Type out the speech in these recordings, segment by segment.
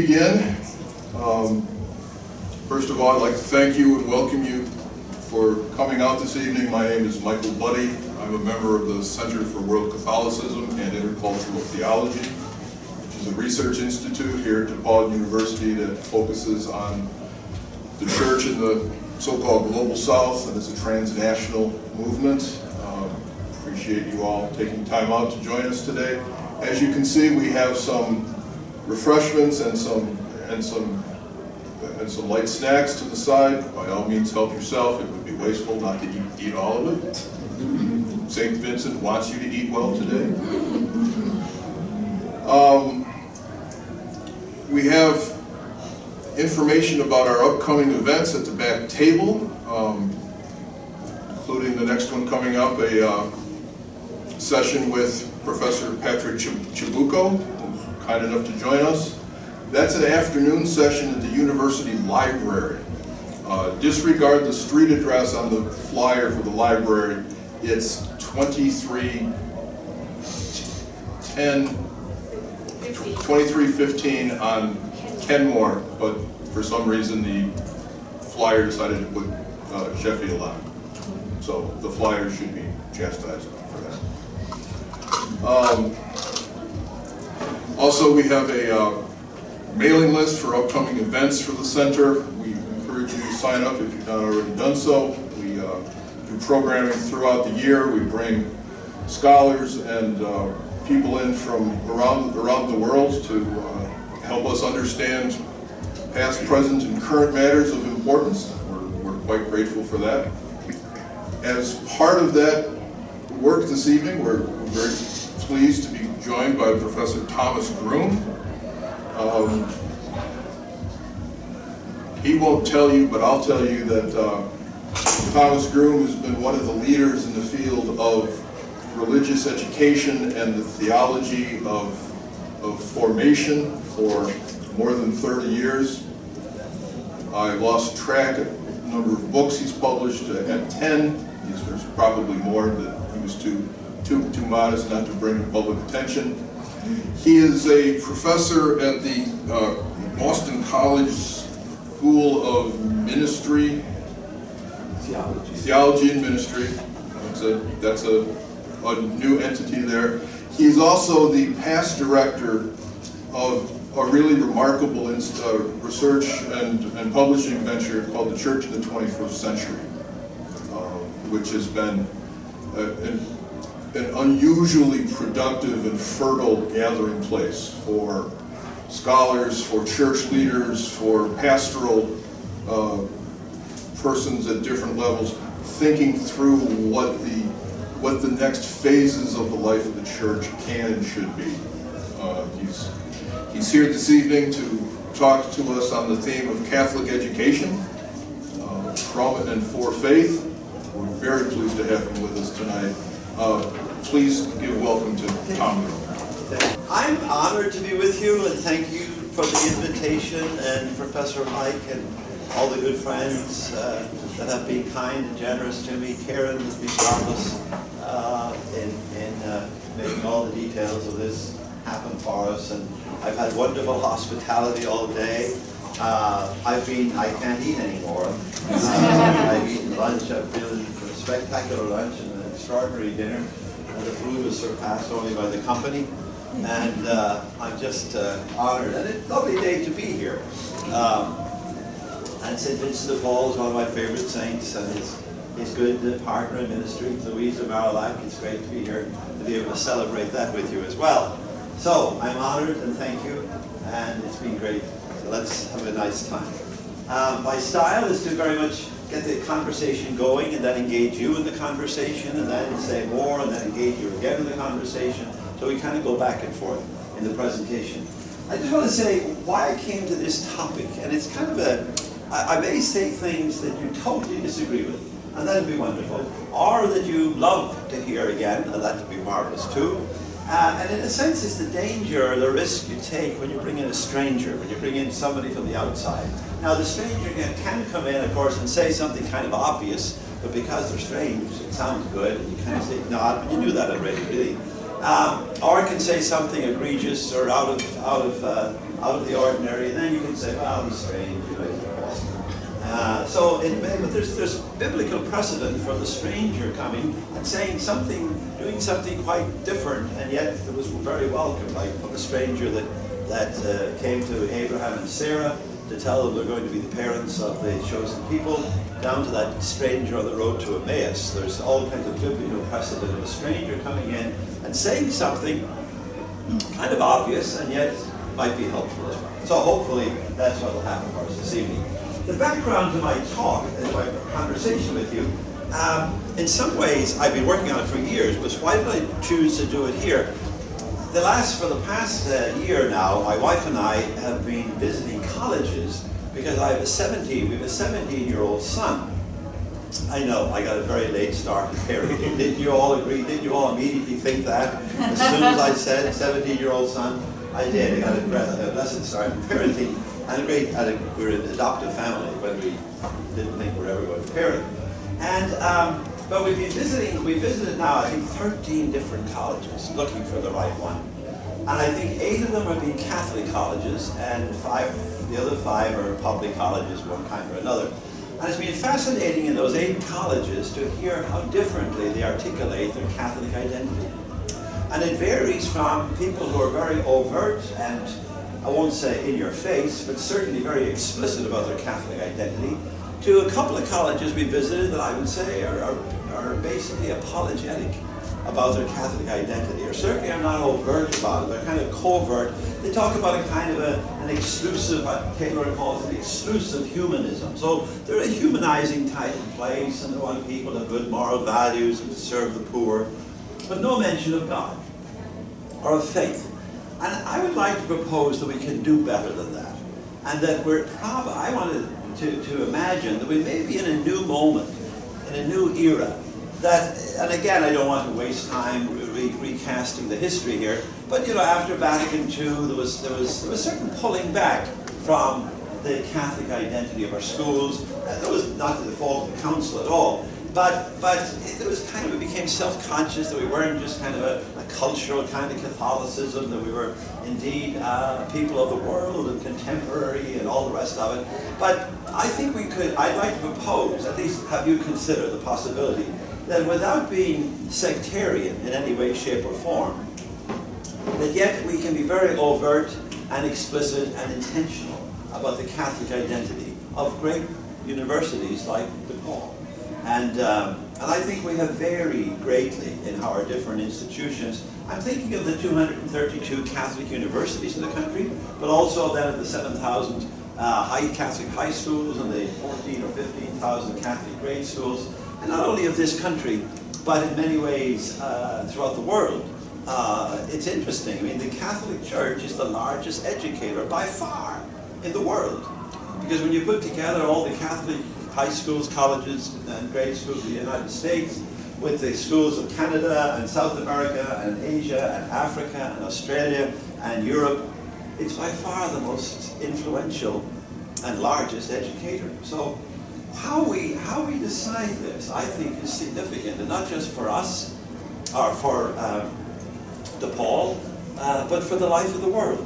begin, first of all, I'd like to thank you and welcome you for coming out this evening. My name is Michael Buddy. I'm a member of the Center for World Catholicism and Intercultural Theology, which is a research institute here at DePaul University that focuses on the church in the so-called Global South, and it's a transnational movement. Appreciate you all taking time out to join us today. As you can see, we have some refreshments and some light snacks to the side. By all means, help yourself. It would be wasteful not to eat all of it. St. Vincent wants you to eat well today. We have information about our upcoming events at the back table, including the next one coming up, a session with Professor Patrick Chibuco, who's kind enough to join us. That's an afternoon session at the university library. Disregard the street address on the flyer for the library. It's 2315 on Kenmore, but for some reason the flyer decided to put Sheffield on. So the flyer should be chastised for that. Also, we have a mailing list for upcoming events for the center. We encourage you to sign up if you've not already done so. We do programming throughout the year. We bring scholars and people in from around the world to help us understand past, present, and current matters of importance. We're quite grateful for that. As part of that work this evening, we're very pleased to be joined by Professor Thomas Groom. He won't tell you, but I'll tell you that Thomas Groom has been one of the leaders in the field of religious education and the theology of formation for more than 30 years. I lost track of the number of books he's published at 10. There's probably more that he was too modest not to bring to public attention. He is a professor at the Boston College School of Ministry, Theology and Ministry. That's a new entity there. He's also the past director of a really remarkable research and publishing venture called the Church in the 21st Century, which has been an unusually productive and fertile gathering place for scholars, for church leaders, for pastoral persons at different levels, thinking through what the next phases of the life of the church can and should be. He's here this evening to talk to us on the theme of Catholic education, from and for faith. We're very pleased to have him with us tonight. Please give welcome to Tom. I'm honored to be with you, and thank you for the invitation, and Professor Mike and all the good friends that have been kind and generous to me. Karen has been marvelous in making all the details of this happen for us, and I've had wonderful hospitality all day. I can't eat anymore. I've eaten lunch. I've been for a spectacular lunch and an extraordinary dinner. And the food was surpassed only by the company. And I'm just honored. And it's a lovely day to be here. And St. Vincent de Paul is one of my favorite saints, and his good partner in ministry, Louisa Marillac. It's great to be here to be able to celebrate that with you as well. So I'm honored, and thank you, and it's been great. So let's have a nice time. My style is to very much get the conversation going and then engage you in the conversation and then say more and then engage you again in the conversation. So we kind of go back and forth in the presentation. I just want to say why I came to this topic, and it's kind of I may say things that you totally disagree with, and that would be wonderful, or that you love to hear again, and that would be marvelous too. And in a sense, it's the danger, the risk you take when you bring in a stranger, when you bring in somebody from the outside. Now, the stranger can come in, of course, and say something kind of obvious, but because they're strange, it sounds good, and you kind of say, no, but you knew that already, really. Or it can say something egregious or out of out of the ordinary, and then you can say, well, he's strange, you know, he's a Boston. But there's biblical precedent for the stranger coming and saying something, doing something quite different, and yet it was very welcome, like from the stranger that came to Abraham and Sarah to tell them they're going to be the parents of the chosen people, down to that stranger on the road to Emmaus. There's all kinds of biblical precedent of a stranger coming in and saying something kind of obvious and yet might be helpful as well. So hopefully that's what will happen for us this evening. The background to my talk and my conversation with you, in some ways I've been working on it for years, but why did I choose to do it here? For the past year now, my wife and I have been visiting colleges because we have a 17-year-old son. I know, I got a very late start in parenting. Didn't you all agree? Didn't you all immediately think that? As soon as I said 17-year-old son, I did. I got a blessed start in parenting. And we're an adoptive family, but we didn't think we were ever going to parent. And but we visited now, I think, 13 different colleges looking for the right one. And I think 8 of them have been Catholic colleges, and the other 5 are public colleges, one kind or another. And it's been fascinating in those 8 colleges to hear how differently they articulate their Catholic identity. And it varies from people who are very overt and, I won't say in your face, but certainly very explicit about their Catholic identity, to a couple of colleges we visited that I would say are basically apologetic about their Catholic identity, or certainly are not overt about it. They're kind of covert. They talk about a kind of an exclusive, what Taylor calls an exclusive humanism. So they're a humanizing type of place, and they want people to have good moral values and to serve the poor, but no mention of God or of faith. And I would like to propose that we can do better than that, and that I wanted to imagine that we may be in a new moment, in a new era, and again, I don't want to waste time recasting the history here, but after Vatican II, there was certain pulling back from the Catholic identity of our schools. That was not to the fault of the Council at all, but it became self-conscious that we weren't just kind of a cultural kind of Catholicism, that we were indeed people of the world and contemporary and all the rest of it. But I think I'd like to propose, at least have you consider the possibility, that without being sectarian in any way, shape, or form, that yet we can be very overt and explicit and intentional about the Catholic identity of great universities like DePaul. And I think we have varied greatly in how our different institutions, I'm thinking of the 232 Catholic universities in the country, but also then of the 7,000 Catholic high schools and the 14 or 15,000 Catholic grade schools, and not only of this country, but in many ways throughout the world. It's interesting. I mean, the Catholic Church is the largest educator by far in the world, because when you put together all the Catholic high schools, colleges, and grade schools in the United States, with the schools of Canada and South America and Asia and Africa and Australia and Europe, it's by far the most influential and largest educator. So how we decide this, I think, is significant, and not just for us or for DePaul, but for the life of the world.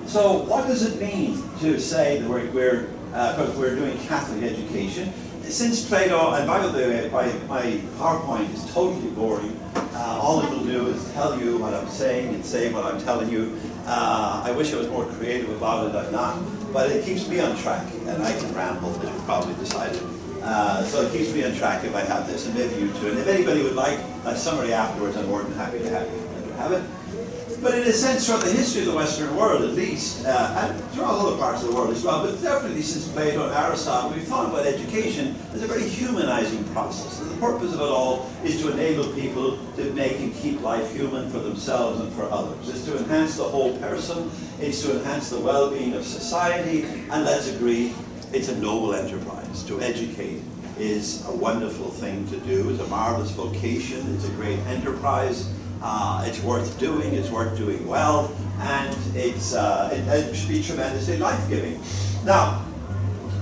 So what does it mean to say that we're doing Catholic education? Since Plato, and by the way, my PowerPoint is totally boring. All it'll do is tell you what I'm saying and say what I'm telling you. I wish I was more creative about it. I'm not, but it keeps me on track, and I can ramble, as you probably decided. So it keeps me on track if I have this, and maybe you too. And if anybody would like a summary afterwards, I'm more than happy to have it. But in a sense, throughout the history of the Western world, at least, and throughout other parts of the world as well, but definitely since Plato and Aristotle, we've thought about education as a very humanizing process. And the purpose of it all is to enable people to make and keep life human for themselves and for others. It's to enhance the whole person, it's to enhance the well-being of society, and let's agree, it's a noble enterprise. To educate is a wonderful thing to do, it's a marvelous vocation, it's a great enterprise. It's worth doing, it's worth doing well, and it should be tremendously life-giving. Now,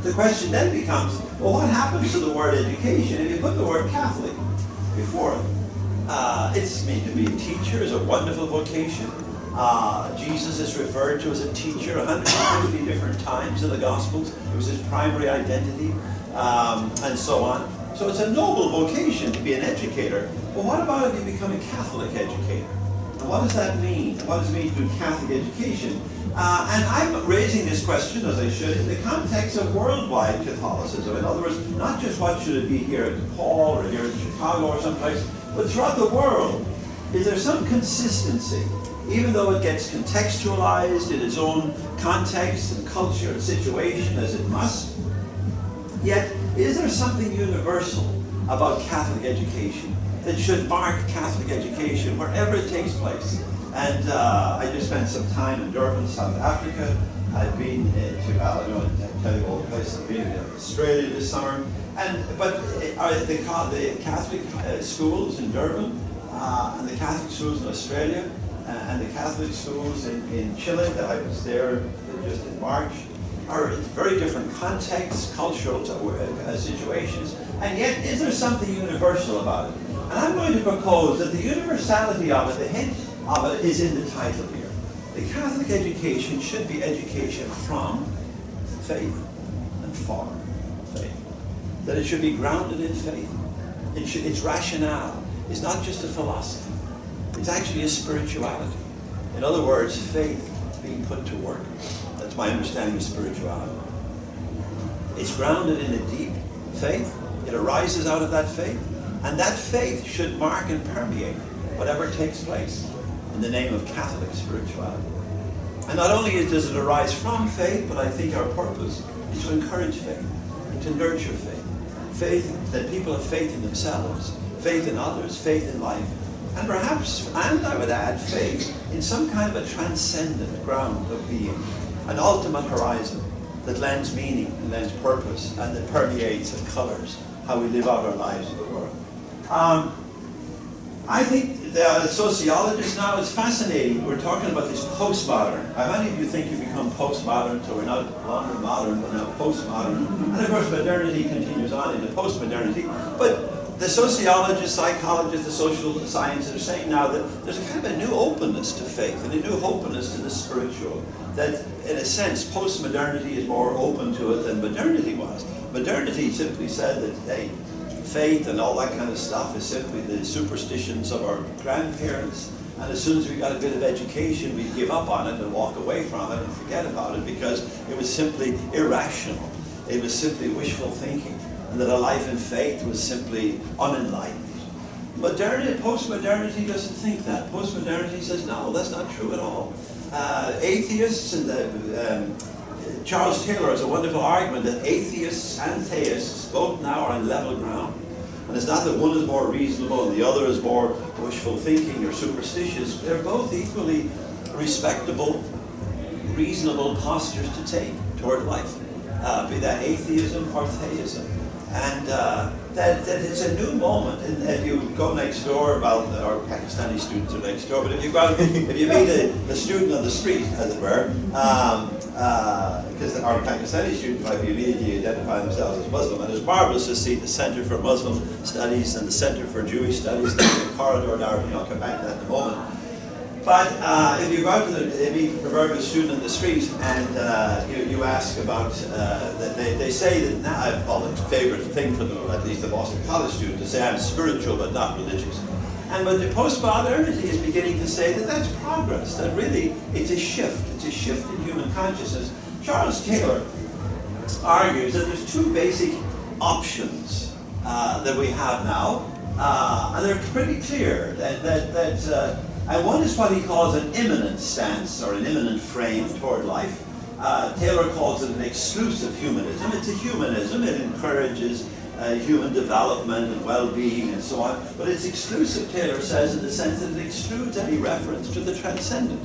the question then becomes, well, what happens to the word education if you put the word Catholic before it? It's meant to be a teacher, is a wonderful vocation. Jesus is referred to as a teacher 150 different times in the Gospels. It was his primary identity, and so on. So it's a noble vocation to be an educator. But what about if you become a Catholic educator? And what does that mean? What does it mean to do Catholic education? And I'm raising this question, as I should, in the context of worldwide Catholicism. In other words, not just what should it be here at DePaul or here in Chicago or someplace, but throughout the world. Is there some consistency, even though it gets contextualized in its own context and culture and situation, as it must? Yet, is there something universal about Catholic education that should mark Catholic education wherever it takes place? And I just spent some time in Durban, South Africa. I've been to, I don't want to tell you all the places I've been in Australia this summer. But are the Catholic schools in Durban, and the Catholic schools in Australia, and the Catholic schools in Chile, that I was there just in March, are in very different contexts, cultural situations, and yet is there something universal about it? And I'm going to propose that the universality of it, the hint of it, is in the title here. The Catholic education should be education from faith and for faith. That it should be grounded in faith. Its rationale is not just a philosophy. It's actually a spirituality. In other words, faith being put to work. That's my understanding of spirituality. It's grounded in a deep faith. It arises out of that faith. And that faith should mark and permeate whatever takes place in the name of Catholic spirituality. And not only does it arise from faith, but I think our purpose is to encourage faith, to nurture faith. Faith, that people have faith in themselves, faith in others, faith in life, and perhaps, and I would add, faith in some kind of a transcendent ground of being, an ultimate horizon that lends meaning and lends purpose and that permeates and colors how we live out our lives in the world. I think the sociologist now is fascinating. We're talking about this postmodern. How many of you think you become postmodern, so we're not longer modern, but now postmodern? And of course modernity continues on into postmodernity. But the sociologists, psychologists, the social sciences are saying now that there's a kind of a new openness to faith and a new openness to the spiritual. That in a sense, postmodernity is more open to it than modernity was. Modernity simply said that, hey, faith and all that kind of stuff is simply the superstitions of our grandparents, and as soon as we got a bit of education, we'd give up on it and walk away from it and forget about it because it was simply irrational. It was simply wishful thinking, and that a life in faith was simply unenlightened. Modernity, postmodernity doesn't think that. Postmodernity says, no, that's not true at all. Atheists and Charles Taylor has a wonderful argument that atheists and theists both now are on level ground. And it's not that one is more reasonable and the other is more wishful thinking or superstitious. They're both equally respectable, reasonable postures to take toward life, be that atheism or theism. And that it's a new moment. And if you go next door, well, our Pakistani students are next door, but if you meet a student on the street, as it were, because our Pakistani students might be immediately identifying themselves as Muslim, and it's marvelous to see the Center for Muslim Studies and the Center for Jewish Studies, the corridor there. I'll come back to that in a moment. But if you go out to meet the proverbial student in the street and you ask about, they say that now, well, the favorite thing for them, at least the Boston College student, to say I'm spiritual but not religious. And but the postmodernity is beginning to say that that's progress, that really it's a shift in human consciousness. Charles Taylor argues that there's two basic options that we have now, and they're pretty clear, and one is what he calls an immanent stance, or an immanent frame toward life. Taylor calls it an exclusive humanism. It's a humanism. It encourages human development and well-being and so on. But it's exclusive, Taylor says, in the sense that it excludes any reference to the transcendent.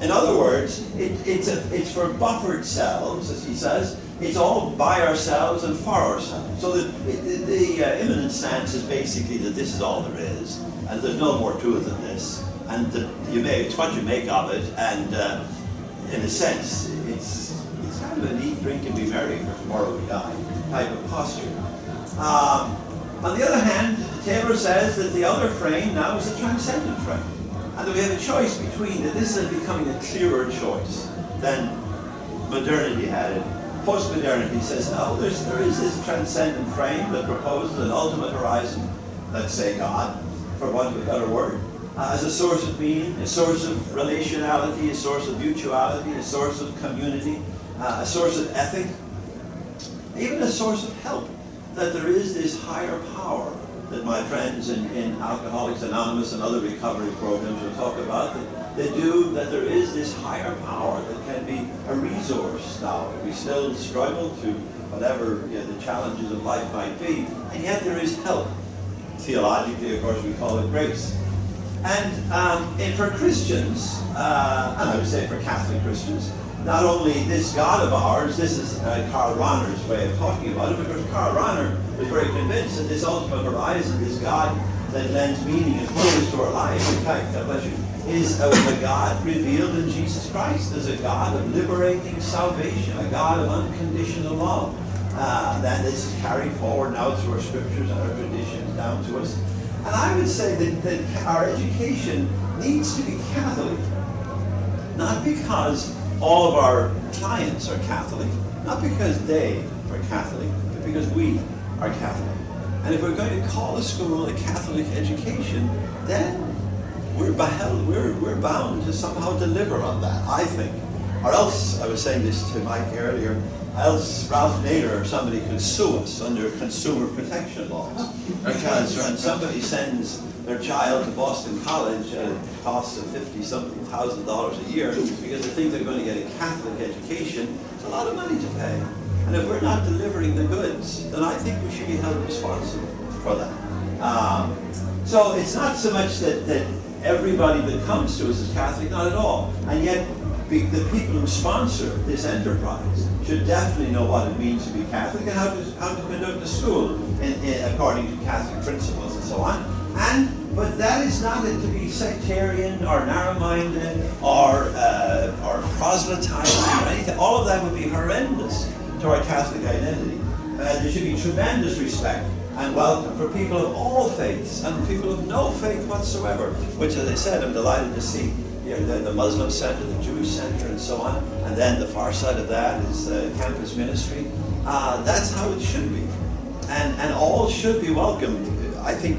In other words, it's for buffered selves, as he says. It's all by ourselves and for ourselves. So the immanent stance is basically that this is all there is, and there's no more to it than this. And it's what you make of it, and in a sense, it's kind of a neat drink and be merry for tomorrow we die type of posture. On the other hand, Taylor says that the other frame now is a transcendent frame. And that we have a choice between, that this is becoming a clearer choice than modernity had it. Postmodernity says, no, there is this transcendent frame that proposes an ultimate horizon, let's say God, for want of a better word, as a source of being, a source of relationality, a source of mutuality, a source of community, a source of ethic, even a source of help. That there is this higher power that my friends in Alcoholics Anonymous and other recovery programs will talk about, that there is this higher power that can be a resource now. We still struggle to whatever the challenges of life might be, and yet there is help. Theologically, of course, we call it grace. And for Christians, and I would say for Catholic Christians, not only this God of ours, this is Karl Rahner's way of talking about it, because Karl Rahner was very convinced that this ultimate horizon, this God that lends meaning and purpose to our lives, in fact, is a God revealed in Jesus Christ as a God of liberating salvation, a God of unconditional love. That this is carried forward now through our scriptures and our traditions down to us. And I would say that our education needs to be Catholic, not because all of our clients are Catholic, not because they are Catholic, but because we are Catholic. And if we're going to call a school a Catholic education, then we're bound to somehow deliver on that, I think. Or else, I was saying this to Mike earlier, else Ralph Nader or somebody could sue us under consumer protection laws. Because when somebody sends their child to Boston College at a cost of $50-something thousand a year because they think they're going to get a Catholic education, it's a lot of money to pay. And if we're not delivering the goods, then I think we should be held responsible for that. So it's not so much that everybody that comes to us is Catholic, not at all. And yet, the people who sponsor this enterprise should definitely know what it means to be Catholic and how to conduct the school according to Catholic principles and so on. But that is not to be sectarian or narrow-minded or proselytizing or anything. All of that would be horrendous to our Catholic identity. There should be tremendous respect and welcome for people of all faiths and people of no faith whatsoever, which, as I said, I'm delighted to see. The Muslim Center, the Jewish Center, and so on. And then the far side of that is campus ministry. That's how it should be. And all should be welcomed. I think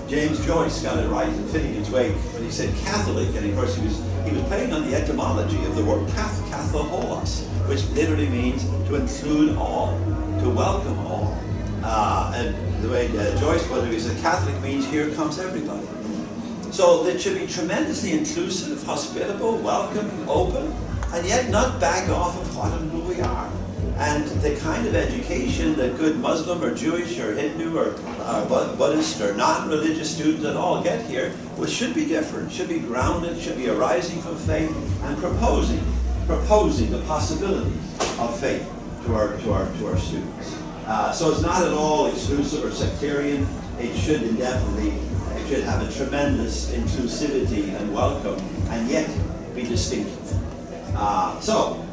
James Joyce got it right in Finnegan's Wake when he said Catholic, and of course he was playing on the etymology of the word katholos, which literally means to include all, to welcome all. And the way Joyce put it, he said Catholic means here comes everybody. So it should be tremendously inclusive, hospitable, welcoming, open, and yet not back off of what and who we are. And the kind of education that good Muslim or Jewish or Hindu or Buddhist or non-religious students at all get here, should be different, should be grounded, should be arising from faith and proposing the possibilities of faith to our students. So it's not at all exclusive or sectarian. It should have a tremendous inclusivity and welcome, and yet be distinctive. So,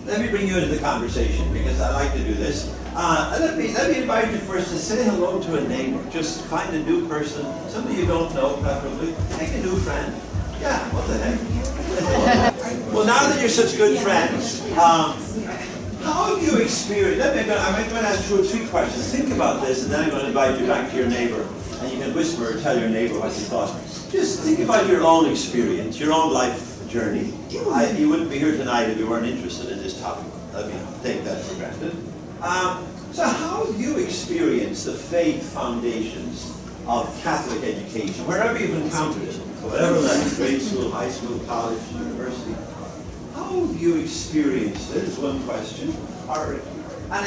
let me bring you into the conversation, because I like to do this. Let me invite you first to say hello to a neighbor. Just find a new person, somebody you don't know preferably. Make a new friend. Yeah, what the heck? Well, now that you're such good friends, how have you experienced, I'm going to ask 2 or 3 questions. Think about this, and then I'm going to invite you back to your neighbor. And you can whisper or tell your neighbor what you thought. Just think about your own experience, your own life journey. You wouldn't be here tonight if you weren't interested in this topic. Let me take that for granted. So how have you experienced the faith foundations of Catholic education, wherever you've encountered it, whatever level, grade school, high school, college, university? How have you experienced it is one question. I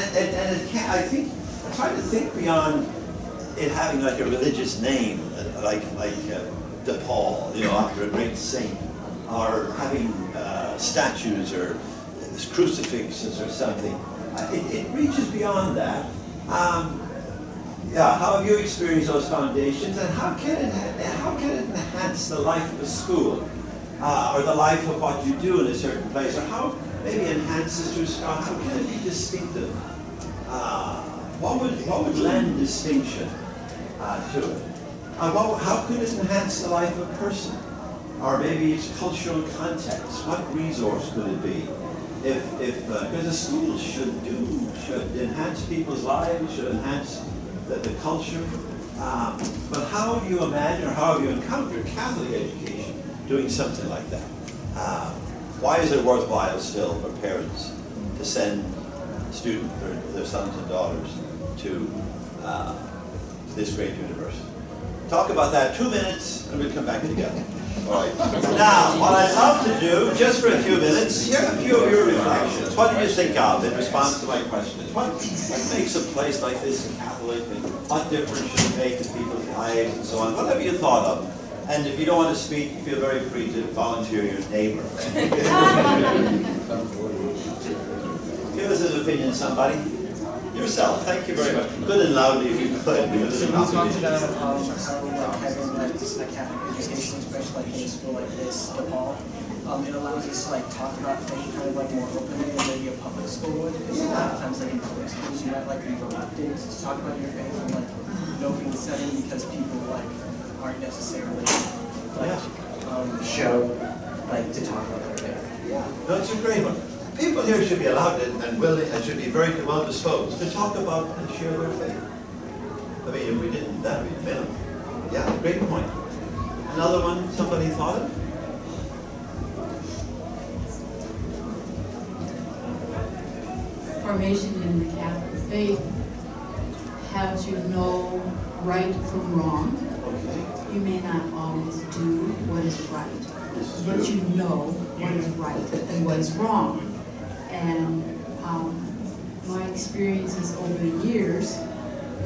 think, I try to think beyond it having like a religious name, like DePaul, after a great saint, or having statues or crucifixes or something. It reaches beyond that. How have you experienced those foundations, and how can it enhance the life of a school, or the life of what you do in a certain place, or how maybe enhances your school? How can it be distinctive? What would lend distinction to it? How could it enhance the life of a person? Or maybe its cultural context. What resource could it be? Because the schools should enhance people's lives, should enhance the culture. But how do you imagine, or how have you encountered Catholic education doing something like that? Why is it worthwhile still for parents to send students, their sons and daughters, to this great university? Talk about that 2 minutes, and we'll come back together. All right. Now, what I'd love to do, just for a few minutes, hear a few of your reflections. What do you think of in response to my questions? What makes a place like this Catholic, and what difference should it make to people's lives, and so on? What have you thought of? And if you don't want to speak, you feel very free to volunteer your neighbor. Give us an opinion, somebody. Yourself. Thank you very much. Good and loudly if you could. So you talked about how having like just a Catholic education, especially like in a school like this, DePaul, it allows us to like talk about faith kind of like more openly than maybe a public school would. Because a lot of times like in public schools you might like be reluctant to talk about your faith in like an open setting because people like aren't necessarily like show like to talk about their faith. Yeah, that's a great one. People here should be allowed and willing and should be very well disposed to talk about and share their faith. I mean, if we didn't, that would be minimum. Yeah, great point. Another one somebody thought of? Formation in the Catholic faith helps you know right from wrong. Okay. You may not always do what is right, but you know what is right and what is wrong. And my experiences over the years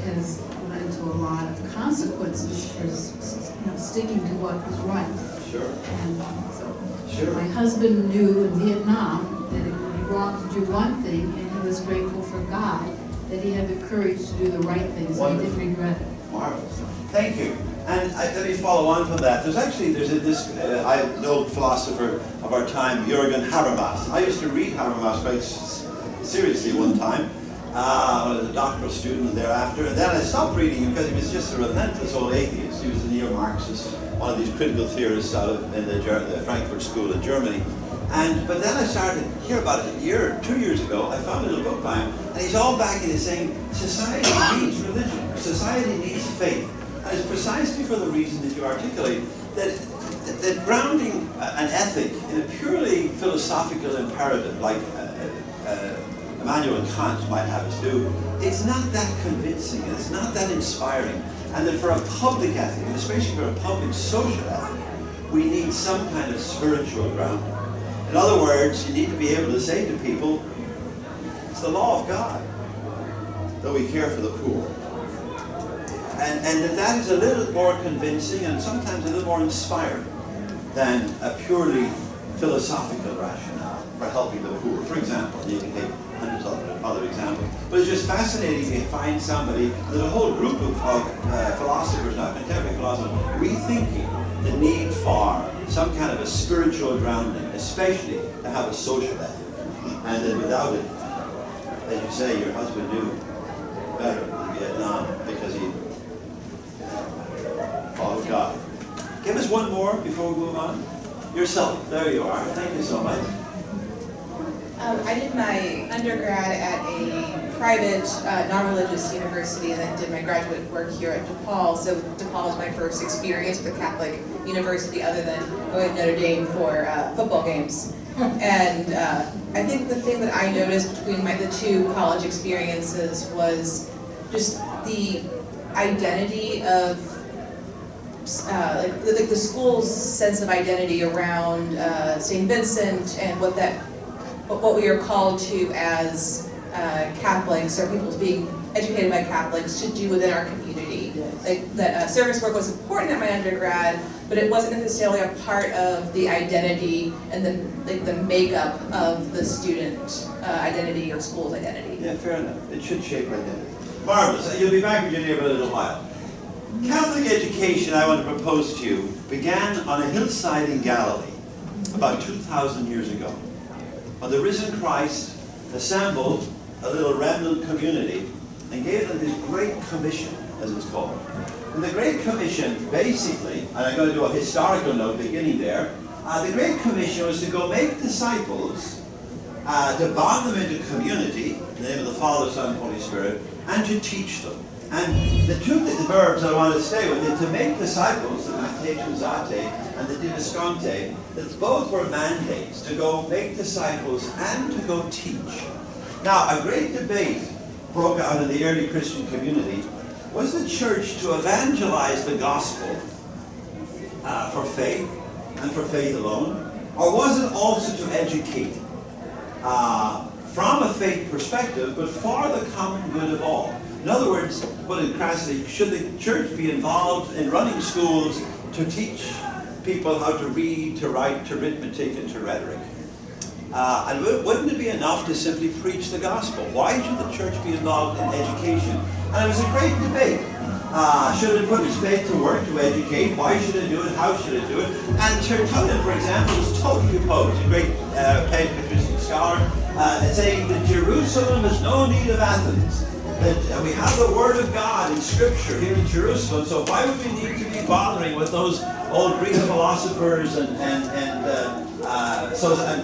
has led to a lot of consequences for sticking to what was right. Sure. And so Sure. my husband knew in Vietnam that it would be wrong to do one thing, and he was grateful for God that he had the courage to do the right thing, so he didn't regret it. Marvelous. Thank you. And let me follow on from that. There's this old philosopher of our time, Jürgen Habermas. I used to read Habermas quite seriously one time. I was a doctoral student thereafter, and then I stopped reading him because he was just a relentless old atheist. He was a neo-Marxist, one of these critical theorists out of in the Frankfurt School in Germany. But then I started to hear about it 2 years ago. I found a little book by him, and he's all back and he's saying, society needs religion, society needs faith. And it's precisely for the reason that you articulate, that grounding an ethic in a purely philosophical imperative, like Immanuel Kant might have us do, it's not that convincing, and it's not that inspiring. And that for a public ethic, and especially for a public social ethic, we need some kind of spiritual grounding. In other words, you need to be able to say to people, it's the law of God that we care for the poor. And that is a little more convincing and sometimes a little more inspiring than a purely philosophical rationale for helping the poor. For example, you can take hundreds of other examples. But it's just fascinating to find somebody, there's a whole group of philosophers now, contemporary philosophers, rethinking the need for some kind of a spiritual grounding, especially to have a social ethic. And then without it, as you say, your husband knew better in Vietnam because he followed God. Give us one more before we move on. Yourself, there you are. Thank you so much. I did my undergrad at a private, non-religious university, and then did my graduate work here at DePaul. So DePaul was my first experience with a Catholic university other than going to Notre Dame for football games. And I think the thing that I noticed between the two college experiences was just the identity of like the school's sense of identity around St. Vincent and what we are called to as Catholics, or people being educated by Catholics, to do within our community. Like that service work was important at my undergrad, but it wasn't necessarily a part of the identity and the makeup of the student identity or school's identity. Yeah, fair enough. It should shape identity. Marvelous. You'll be back in Geneva in a little while. Catholic education, I want to propose to you, began on a hillside in Galilee about 2,000 years ago, when the risen Christ assembled a little remnant community and gave them this great commission as it's called. And the Great Commission, basically, and I'm going to do a historical note beginning there, the Great Commission was to go make disciples, to bond them into community, in the name of the Father, Son, and Holy Spirit, and to teach them. And the two verbs I want to stay with is to make disciples, the mathetuzate and the didasconte, that both were mandates, to go make disciples and to go teach. Now, a great debate broke out in the early Christian community. Was the church to evangelize the gospel for faith and for faith alone? Or was it also to educate from a faith perspective, but for the common good of all? In other words, put it crassly, should the church be involved in running schools to teach people how to read, to write, to arithmetic, and to rhetoric? And wouldn't it be enough to simply preach the gospel? Why should the church be involved in education? And it was a great debate. Should it put its faith to work to educate? Why should it do it? How should it do it? And Tertullian, for example, was totally opposed. A great patristic scholar, saying that Jerusalem has no need of Athens. That we have the Word of God in Scripture here in Jerusalem, so why would we need to be bothering with those old Greek philosophers and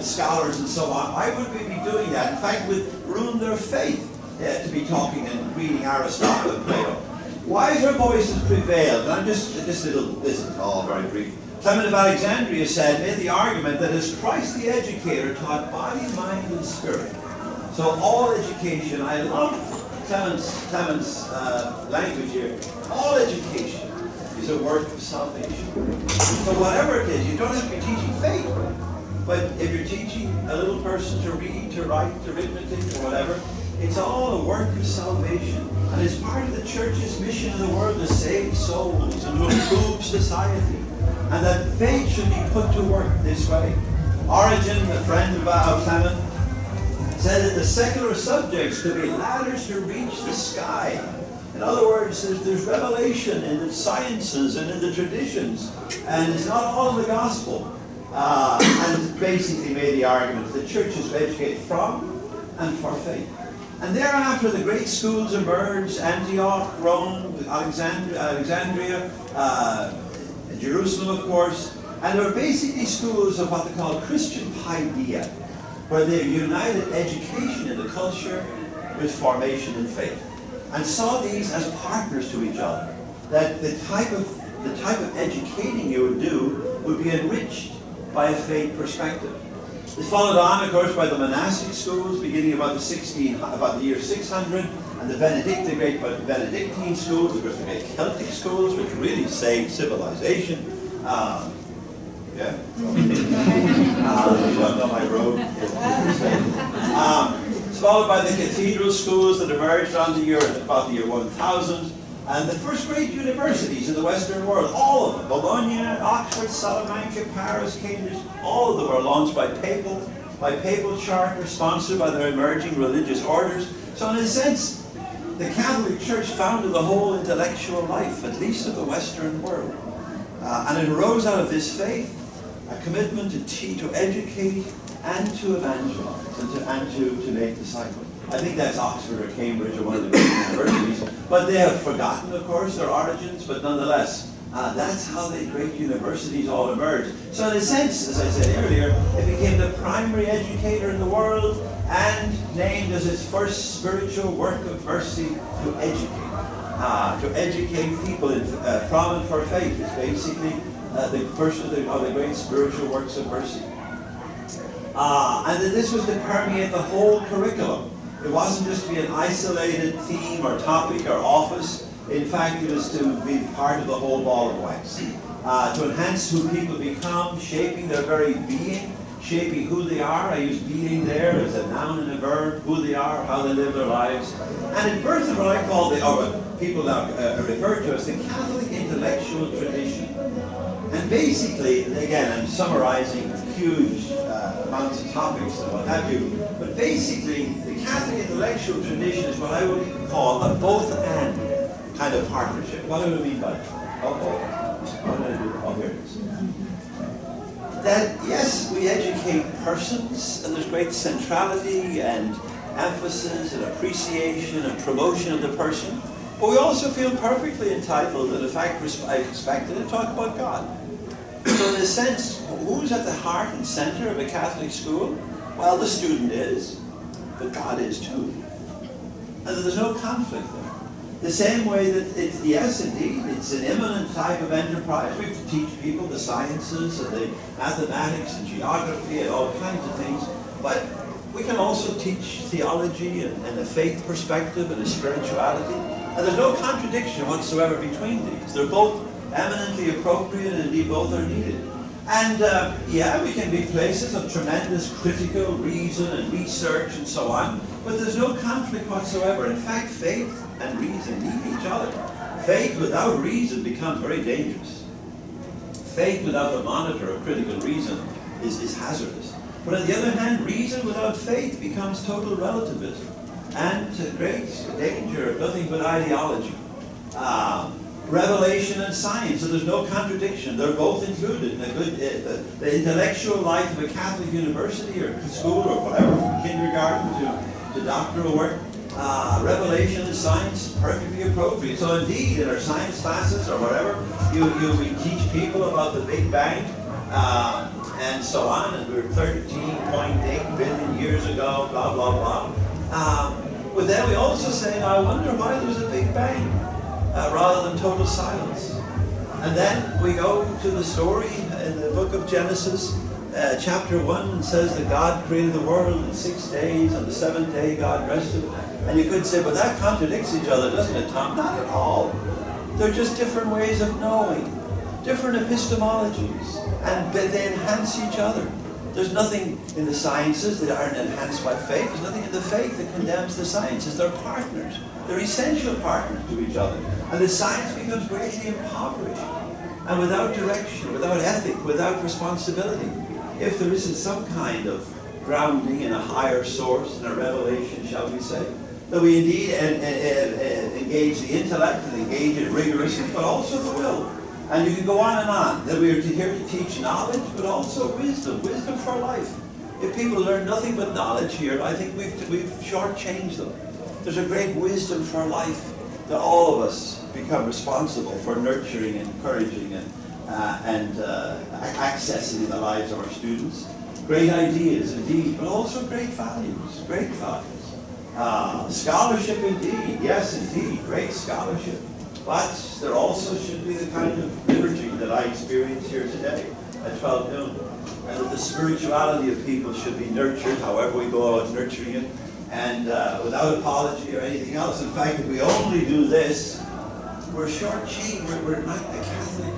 scholars and so on? Why would we be doing that? In fact, it would ruin their faith to be talking and reading Aristotle and Plato. Wiser voices prevailed. And this is all very brief. Clement of Alexandria made the argument that as Christ the educator taught body, mind, and spirit, so all education, I love Clement's language here, all education is a work of salvation. So whatever it is, you don't have to be teaching faith, but if you're teaching a little person to read, to write, to arithmetic, or whatever, it's all a work of salvation. And it's part of the church's mission in the world to save souls and to improve society. And that faith should be put to work this way. Origen, a friend of Clement, said that the secular subjects could be ladders to reach the sky. In other words, there's revelation in the sciences and in the traditions, and it's not all in the gospel. And basically made the argument that the church is to educate from and for faith. And thereafter, the great schools emerged: Antioch, Rome, Alexandria, Jerusalem, of course. And they were basically schools of what they call Christian paideia, where they united education in the culture with formation in faith, and saw these as partners to each other. That the type of educating you would do would be enriched by a faith perspective. This followed on, of course, by the monastic schools, beginning about the year 600, and the great Benedictine schools, of course, the great Celtic schools, which really saved civilization. Yeah. You don't know my road. It's followed by the cathedral schools that emerged about the year 1000, and the first great universities in the Western world, all of them, Bologna, Oxford, Salamanca, Paris, Cambridge, all of them were launched by papal charter, sponsored by their emerging religious orders. So in a sense, the Catholic Church founded the whole intellectual life, at least of the Western world. And it arose out of this faith, a commitment to educate and to evangelize and to make disciples. I think that's Oxford or Cambridge or one of the great universities. But they have forgotten, of course, their origins, but nonetheless, that's how the great universities all emerged. So in a sense, as I said earlier, it became the primary educator in the world and named as its first spiritual work of mercy to educate. To educate people from and for faith is basically the first of the great spiritual works of mercy. And that this was to permeate the whole curriculum. It wasn't just to be an isolated theme or topic or office. In fact, it was to be part of the whole ball of wax. To enhance who people become, shaping their very being, shaping who they are. I use being there as a noun and a verb, who they are, how they live their lives. And it birthed what I call what people now refer to as the Catholic intellectual tradition. And basically, again, I'm summarizing huge amounts of topics and what have you, but basically, the Catholic intellectual tradition is what I would call a both-and kind of partnership. What do I mean by that? What did I do? Oh, here it is. That, yes, we educate persons, and there's great centrality and emphasis and appreciation and promotion of the person, but But we also feel perfectly entitled and in fact expected to talk about God. So in a sense, who's at the heart and center of a Catholic school? Well, the student is, but God is too. And there's no conflict there. The same way that, yes, indeed, it's an imminent type of enterprise. We have to teach people the sciences and the mathematics and geography and all kinds of things. But we can also teach theology and a faith perspective and a spirituality. And there's no contradiction whatsoever between these. They're both eminently appropriate, and indeed both are needed. And yeah, we can be places of tremendous critical reason and research and so on, but there's no conflict whatsoever. In fact, faith and reason need each other. Faith without reason becomes very dangerous. Faith without the monitor of critical reason is hazardous. But on the other hand, reason without faith becomes total relativism and great danger of nothing but ideology. Revelation and science, so there's no contradiction. They're both included in the intellectual life of a Catholic university or school or whatever, from kindergarten to doctoral work. Revelation and science, perfectly appropriate. So indeed, in our science classes or whatever, we teach people about the Big Bang and so on, and we're 13.8 billion years ago, blah, blah, blah. But then we also say, now I wonder why there was a Big Bang. Rather than total silence. And then we go to the story in the book of Genesis, chapter 1, and says that God created the world in 6 days, and the seventh day God rested. And you could say, but that contradicts each other, doesn't it, Tom? Not at all. They're just different ways of knowing, different epistemologies, and they enhance each other. There's nothing in the sciences that aren't enhanced by faith. There's nothing in the faith that condemns the sciences. They're partners. They're essential partners to each other. And the science becomes greatly impoverished. And without direction, without ethic, without responsibility, if there isn't some kind of grounding in a higher source, in a revelation, shall we say, that we indeed engage the intellect and engage it rigorously, but also the will. And you can go on and on, that we are here to teach knowledge, but also wisdom for life. If people learn nothing but knowledge here, I think we've shortchanged them. There's a great wisdom for life that all of us become responsible for nurturing and encouraging and accessing in the lives of our students. Great ideas indeed, but also great values, great values. Scholarship indeed, yes indeed, great scholarship. But there also should be the kind of liturgy that I experience here today at 12 noon. And that the spirituality of people should be nurtured, however we go about nurturing it, and without apology or anything else. In fact, if we only do this, we're shortchanged. We're not the Catholic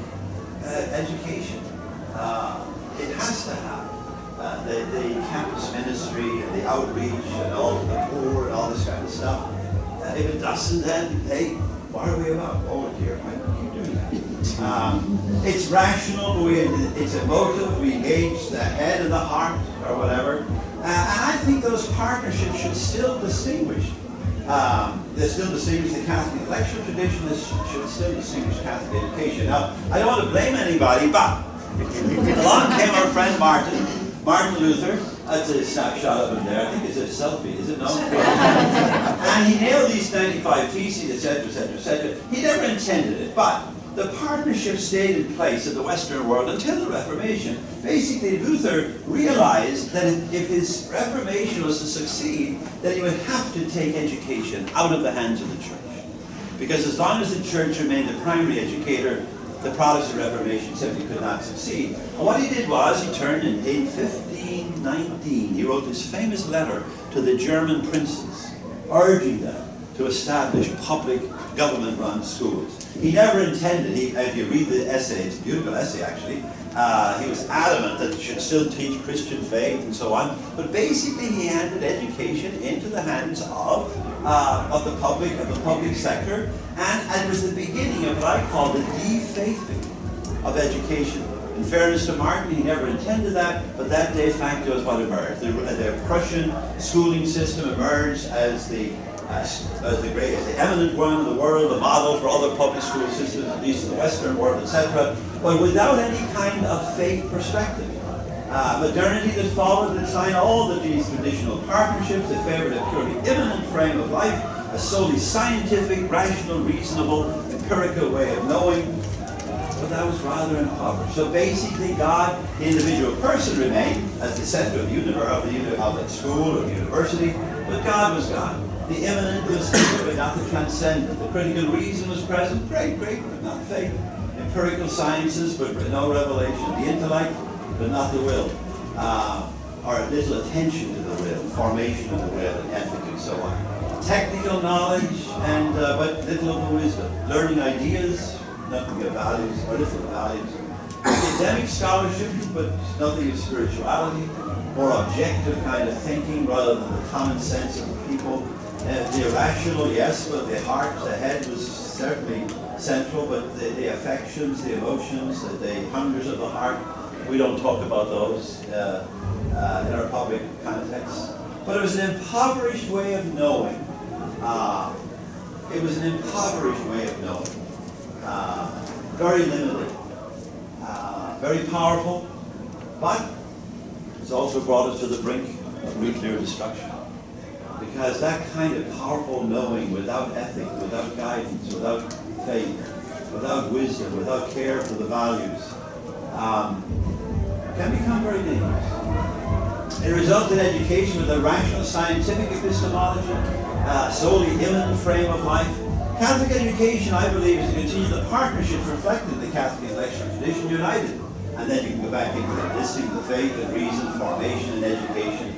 education. It has to have the campus ministry and the outreach and all to the poor and all this kind of stuff. If it doesn't, then hey, what are we about? Oh dear, why do we keep doing that? It's rational, it's emotive, we engage the head and the heart or whatever. And I think those partnerships should still distinguish. They still distinguish the Catholic intellectual tradition, they should still distinguish Catholic education. Now, I don't want to blame anybody, but along came our friend Martin Luther. That's a snapshot of him there. I think it's a selfie, is it? No? And he nailed these 95 Theses, etc., etc., etc. He never intended it, but the partnership stayed in place in the Western world until the Reformation. Basically, Luther realized that if his Reformation was to succeed, then he would have to take education out of the hands of the church. Because as long as the church remained the primary educator, the Protestant Reformation simply could not succeed. And what he did was, he turned in 1519, he wrote this famous letter to the German princes, urging them to establish public government-run schools. He never intended, if you read the essay, it's a beautiful essay actually, he was adamant that you should still teach Christian faith and so on, but basically he handed education into the hands of the public sector, and it was the beginning of what I call the defaithing of education. In fairness to Martin, he never intended that, but that de facto is what emerged. The Prussian schooling system emerged as the eminent one in the world, the model for other public school systems, at least in the Western world, etc., but without any kind of faith perspective. Modernity that followed and signed all of these traditional partnerships, they favored a purely immanent frame of life, a solely scientific, rational, reasonable, empirical way of knowing, but that was rather impoverished. So basically God, the individual person, remained at the center of the school or the university, but God was God. The immanent was here, but not the transcendent. The critical reason was present, great, but not faith. Empirical sciences, but no revelation. The intellect, but not the will. Or little attention to the will, formation of the will, and ethic, and so on. Technical knowledge, and but little of the wisdom. Learning ideas, nothing of values, or little of values. Academic scholarship, but nothing of spirituality. More objective kind of thinking rather than the common sense of the people. The irrational, yes, but the heart, the head was certainly central, but the affections, the emotions, the hungers of the heart, we don't talk about those in our public context. But it was an impoverished way of knowing. It was an impoverished way of knowing. Very limited. Very powerful, but it's also brought us to the brink of nuclear destruction. Because that kind of powerful knowing without ethic, without guidance, without faith, without wisdom, without care for the values, can become very dangerous. It results in education with a rational scientific epistemology, solely immanent frame of life. Catholic education, I believe, is to continue the partnerships reflected in the Catholic intellectual tradition united. And then you can go back into the listing of the faith and reason, formation and education,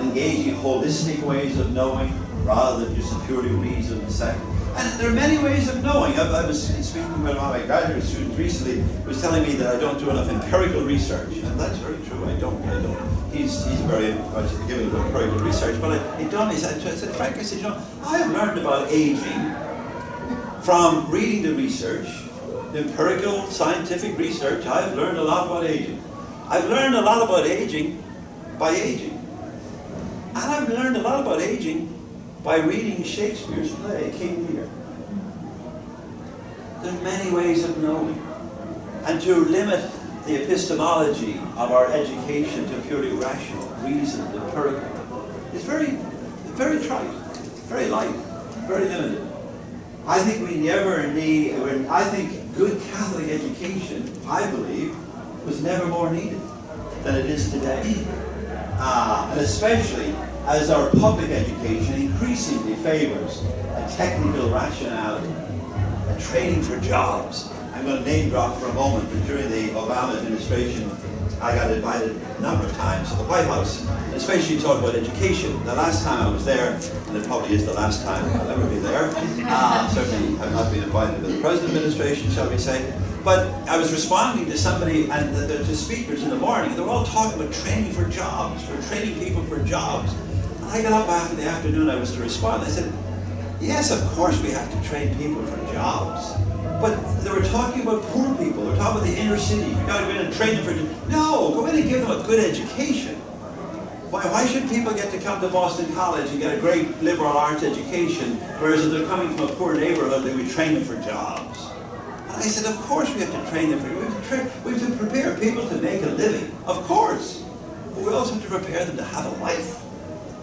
engaging holistic ways of knowing rather than just a purely reason second. And there are many ways of knowing. I was speaking with one of my graduate students recently who was telling me that I don't do enough empirical research. And that's very true, I don't. He's very much given to empirical research, but it dawned me, I said, Frank, I said, you know, I've learned about aging from reading the research, the empirical scientific research. I've learned a lot about aging. I've learned a lot about aging by aging. And I've learned a lot about aging by reading Shakespeare's play, King Lear. There are many ways of knowing. And to limit the epistemology of our education to purely rational, reasoned, empirical is very trite, very light, very limited. I think we never need, I think good Catholic education, I believe, was never more needed than it is today. And especially as our public education increasingly favors a technical rationality, a training for jobs. I'm going to name drop for a moment, but during the Obama administration, I got invited a number of times to the White House, and especially to talk about education. The last time I was there, and it probably is the last time I'll ever be there, certainly I've not been invited to the present administration, shall we say, but I was responding to somebody and to speakers in the morning, and they were all talking about training for jobs, for training people for jobs. And I got up after the afternoon, I was to respond. I said, yes, of course we have to train people for jobs. But they were talking about poor people. They were talking about the inner city. You've got to go in and train them for... No, go in and give them a good education. Why should people get to come to Boston College and get a great liberal arts education, whereas if they're coming from a poor neighborhood, they would train them for jobs? And I said, of course we have to train them for... We have to prepare people to make a living. Of course. But we also have to prepare them to have a life.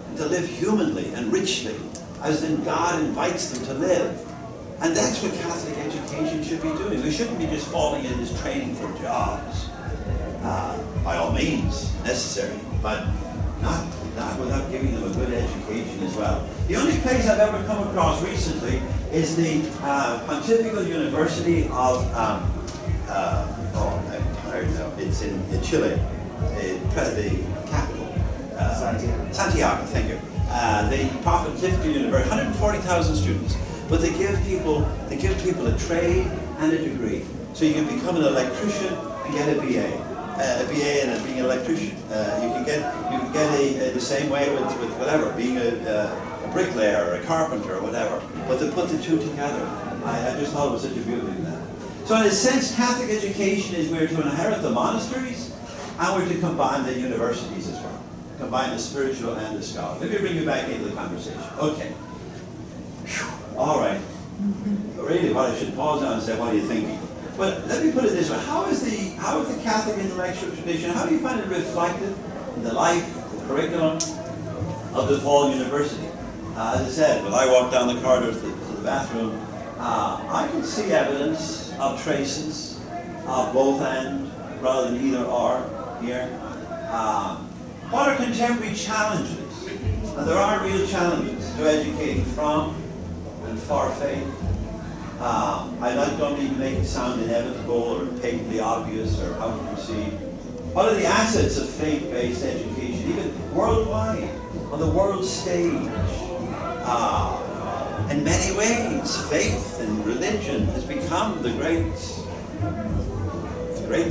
And to live humanly and richly, as then God invites them to live. And that's what Catholic education should be doing. We shouldn't be just falling in this training for jobs. By all means, necessary, but not without giving them a good education as well. The only place I've ever come across recently is the Pontifical University of, I'm tired now, it's in Chile, the capital. Santiago, thank you. The Pontifical University, 140,000 students. But they give people a trade and a degree. So you can become an electrician and get a BA. A BA and being an electrician. You can get the same way with whatever, being a bricklayer or a carpenter or whatever. But to put the two together, I just thought it was such a beauty in that. So in a sense, Catholic education is we're to inherit the monasteries and we're to combine the universities as well. Combine the spiritual and the scholarly. Let me bring you back into the conversation. Okay. All right. Really, what I should pause on and say, what are you thinking? But let me put it this way: how is the Catholic intellectual tradition? How do you find it reflected in the life, the curriculum of DePaul University? As I said, when I walk down the corridor to the bathroom, I can see evidence of traces of both and rather than either or here. What are contemporary challenges? And there are real challenges to educating from and for faith. I don't need to make it sound inevitable or patently obvious or how to proceed. What are the assets of faith-based education, even worldwide, on the world stage? In many ways, faith and religion has become the great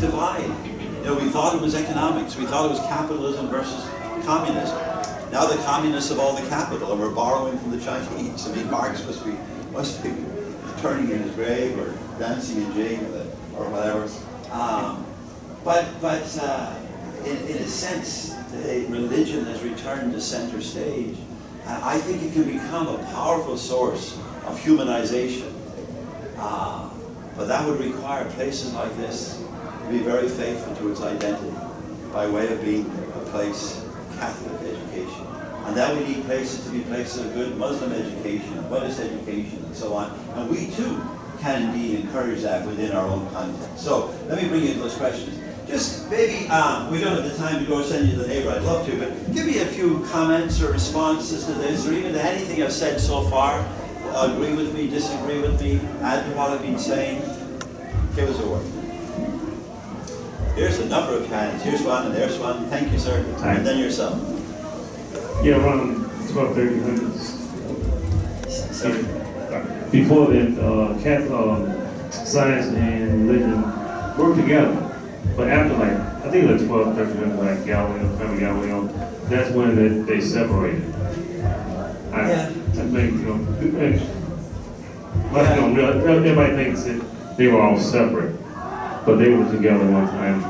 divide. You know, we thought it was economics. We thought it was capitalism versus communism. Now the communists have all the capital, and we're borrowing from the Chinese. I mean, Marx must be turning in his grave or dancing in jig or whatever. But in a sense, religion has returned to center stage. And I think it can become a powerful source of humanization. But that would require places like this to be very faithful to its identity by way of being a place of Catholic education. And then we need places to be places of good Muslim education, Buddhist education, and so on. And we too can indeed encourage that within our own context. So let me bring you those questions. Just maybe, we don't have the time to go send you to the neighbor, I'd love to, but give me a few comments or responses to this, or even to anything I've said so far. Agree with me, disagree with me, add to what I've been saying. Give us a word. Here's a number of hands. Here's one and there's one. Thank you, sir. And then yourself. Yeah, around 1200s. Before that, science and religion worked together. But after, like, I think the 12th, 1300s, like Galileo, that's when they separated. I think, you know, everybody thinks that they were all separate, but they were together one time.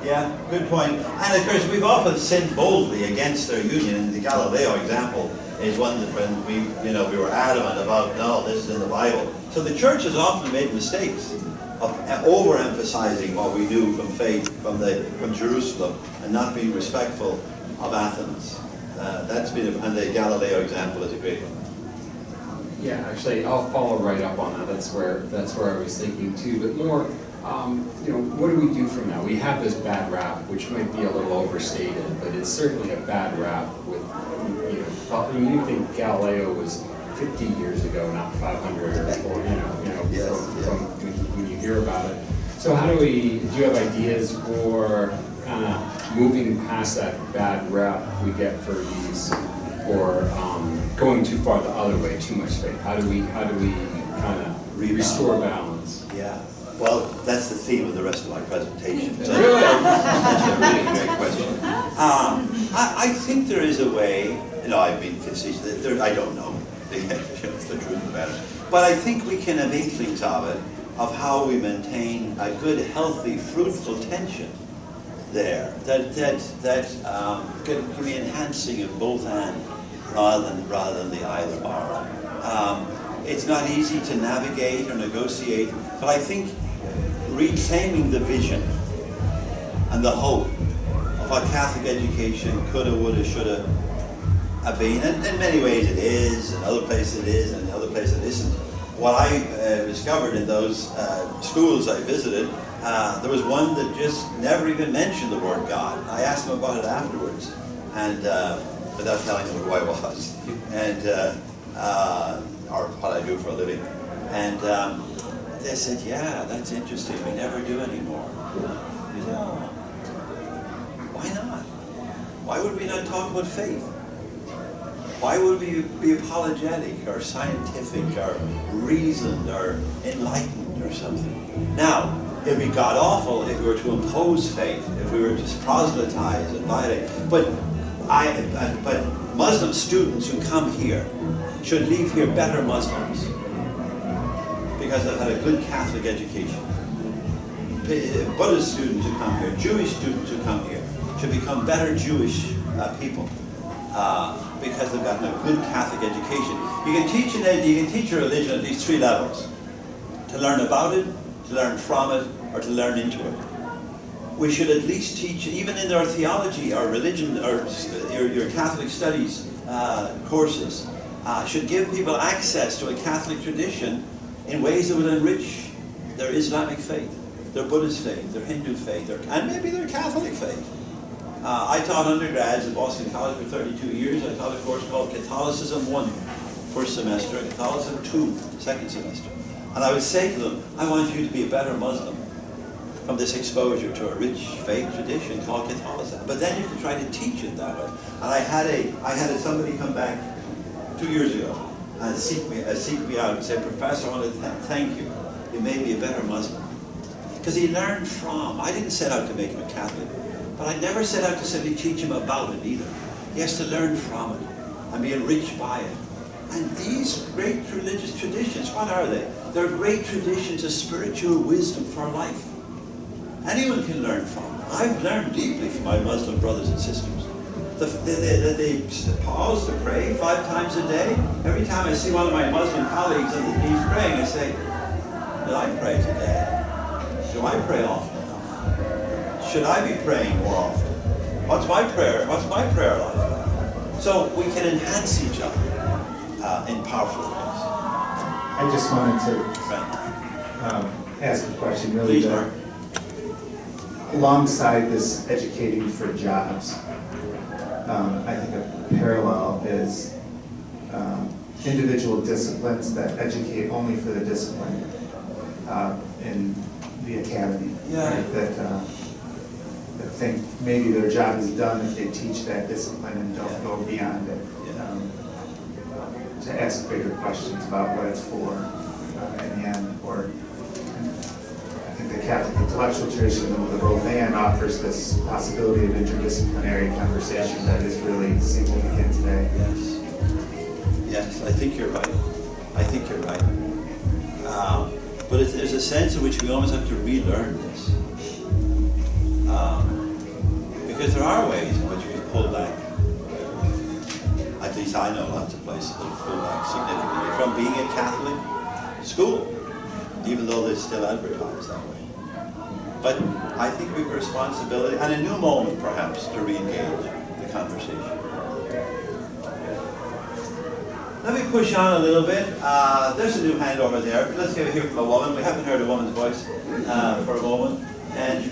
Yeah, good point. And of course, we've often sinned boldly against their union. And the Galileo example is one that when we were adamant about, no, this is in the Bible. So the church has often made mistakes of overemphasizing what we knew from faith from Jerusalem and not being respectful of Athens. That's been, and the Galileo example is a great one. Yeah, actually, I'll follow right up on that. That's where I was thinking too. But more, what do we do from now? We have this bad rap, which might be a little overstated, but it's certainly a bad rap. With you think Galileo was 50 years ago, not 500 or 400. From when you hear about it. So how do you have ideas for kind of moving past that bad rap we get for these, or going too far the other way, too much faith? How do we kind of restore balance? Yeah. Well, that's the theme of the rest of my presentation. So that's a really great question. I think there is a way. I've been facetious. I don't know the truth of the matter, but I think we can have inklings of it, of how we maintain a good, healthy, fruitful tension there. That can be enhancing of both and rather than the either or. It's not easy to navigate or negotiate, but I think reclaiming the vision and the hope of what Catholic education coulda, woulda, shoulda have been, and in many ways it is, in other places it is, and in other places it isn't. What I discovered in those schools I visited, there was one that just never even mentioned the word God. I asked them about it afterwards, and without telling them who I was, and or what I do for a living. And they said, yeah, that's interesting, we never do anymore. I said, oh, why not? Why would we not talk about faith? Why would we be apologetic or scientific or reasoned or enlightened or something? Now, it would be god-awful if we were to impose faith, if we were to proselytize and violate. But Muslim students who come here should leave here better Muslims because they've had a good Catholic education. Buddhist students who come here, Jewish students who come here should become better Jewish people. Because they've gotten a good Catholic education. You can teach a religion at these 3 levels: to learn about it, to learn from it, or to learn into it. We should at least teach, even in our theology, our religion, or your Catholic studies courses should give people access to a Catholic tradition in ways that will enrich their Islamic faith, their Buddhist faith, their Hindu faith, and maybe their Catholic faith. I taught undergrads at Boston College for 32 years. I taught a course called Catholicism 1, first semester, and Catholicism 2, second semester. And I would say to them, I want you to be a better Muslim from this exposure to a rich faith tradition called Catholicism. But then you have to try to teach it that way. And I had somebody come back 2 years ago and seek me out and say, Professor, I want to thank you. You made me a better Muslim. Because he learned from. I didn't set out to make him a Catholic, but I never set out to simply teach him about it either. He has to learn from it and be enriched by it. And these great religious traditions, what are they? They're great traditions of spiritual wisdom for life. Anyone can learn from them. I've learned deeply from my Muslim brothers and sisters. They pause to pray 5 times a day. Every time I see one of my Muslim colleagues on the knees praying, I say, did I pray today? Do I pray often enough? Should I be praying more often? What's my prayer life like? So we can enhance each other in powerful ways. I just wanted to ask a question really. Please, Mark. Alongside this educating for jobs, I think a parallel is individual disciplines that educate only for the discipline in the academy. Yeah. Right? That think maybe their job is done if they teach that discipline and don't go beyond it. To ask bigger questions about what it's for in the end. Or I think the Catholic intellectual tradition of the Loaves offers this possibility of interdisciplinary conversation that is really significant today. Yes, I think you're right. I think you're right. But there's a sense in which we almost have to relearn this. Because there are ways in which we pull back. At least I know lots of places that have pulled back significantly from being a Catholic school, even though they're still advertised that way. But I think we have a responsibility, and a new moment perhaps, to re-engage the conversation. Let me push on a little bit. There's a new hand over there. Let's hear from a woman. We haven't heard a woman's voice for a moment. And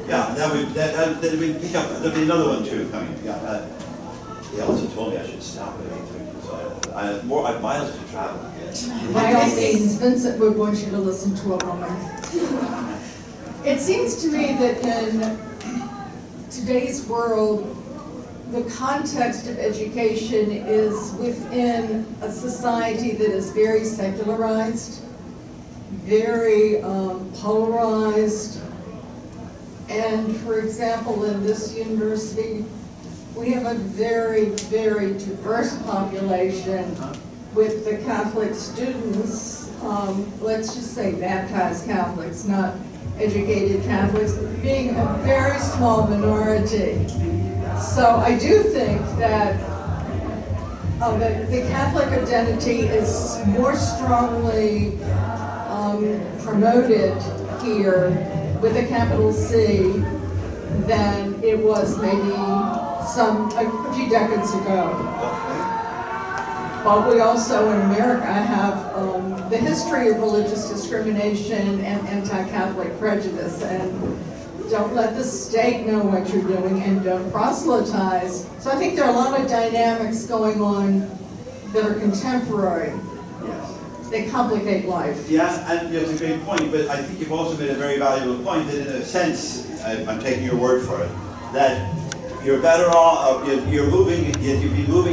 yeah, then we pick up. There'll be another one too coming. Yeah, he also told me I should stop at 8:30. So I have miles to travel. By all means, Vincent would want you to listen to a woman. It seems to me that in today's world, the context of education is within a society that is very secularized, very polarized, and for example, in this university, we have a very, very diverse population with the Catholic students, let's just say baptized Catholics, not educated Catholics, being a very small minority. So I do think that the Catholic identity is more strongly promoted here with a capital C than it was maybe a few decades ago. But we also in America have the history of religious discrimination and anti-Catholic prejudice, and don't let the state know what you're doing and don't proselytize. So I think there are a lot of dynamics going on that are contemporary. Yes. They complicate life. Yeah, and it's a great point, but I think you've also made a very valuable point that in a sense, I'm taking your word for it, that you're better off, you've been moving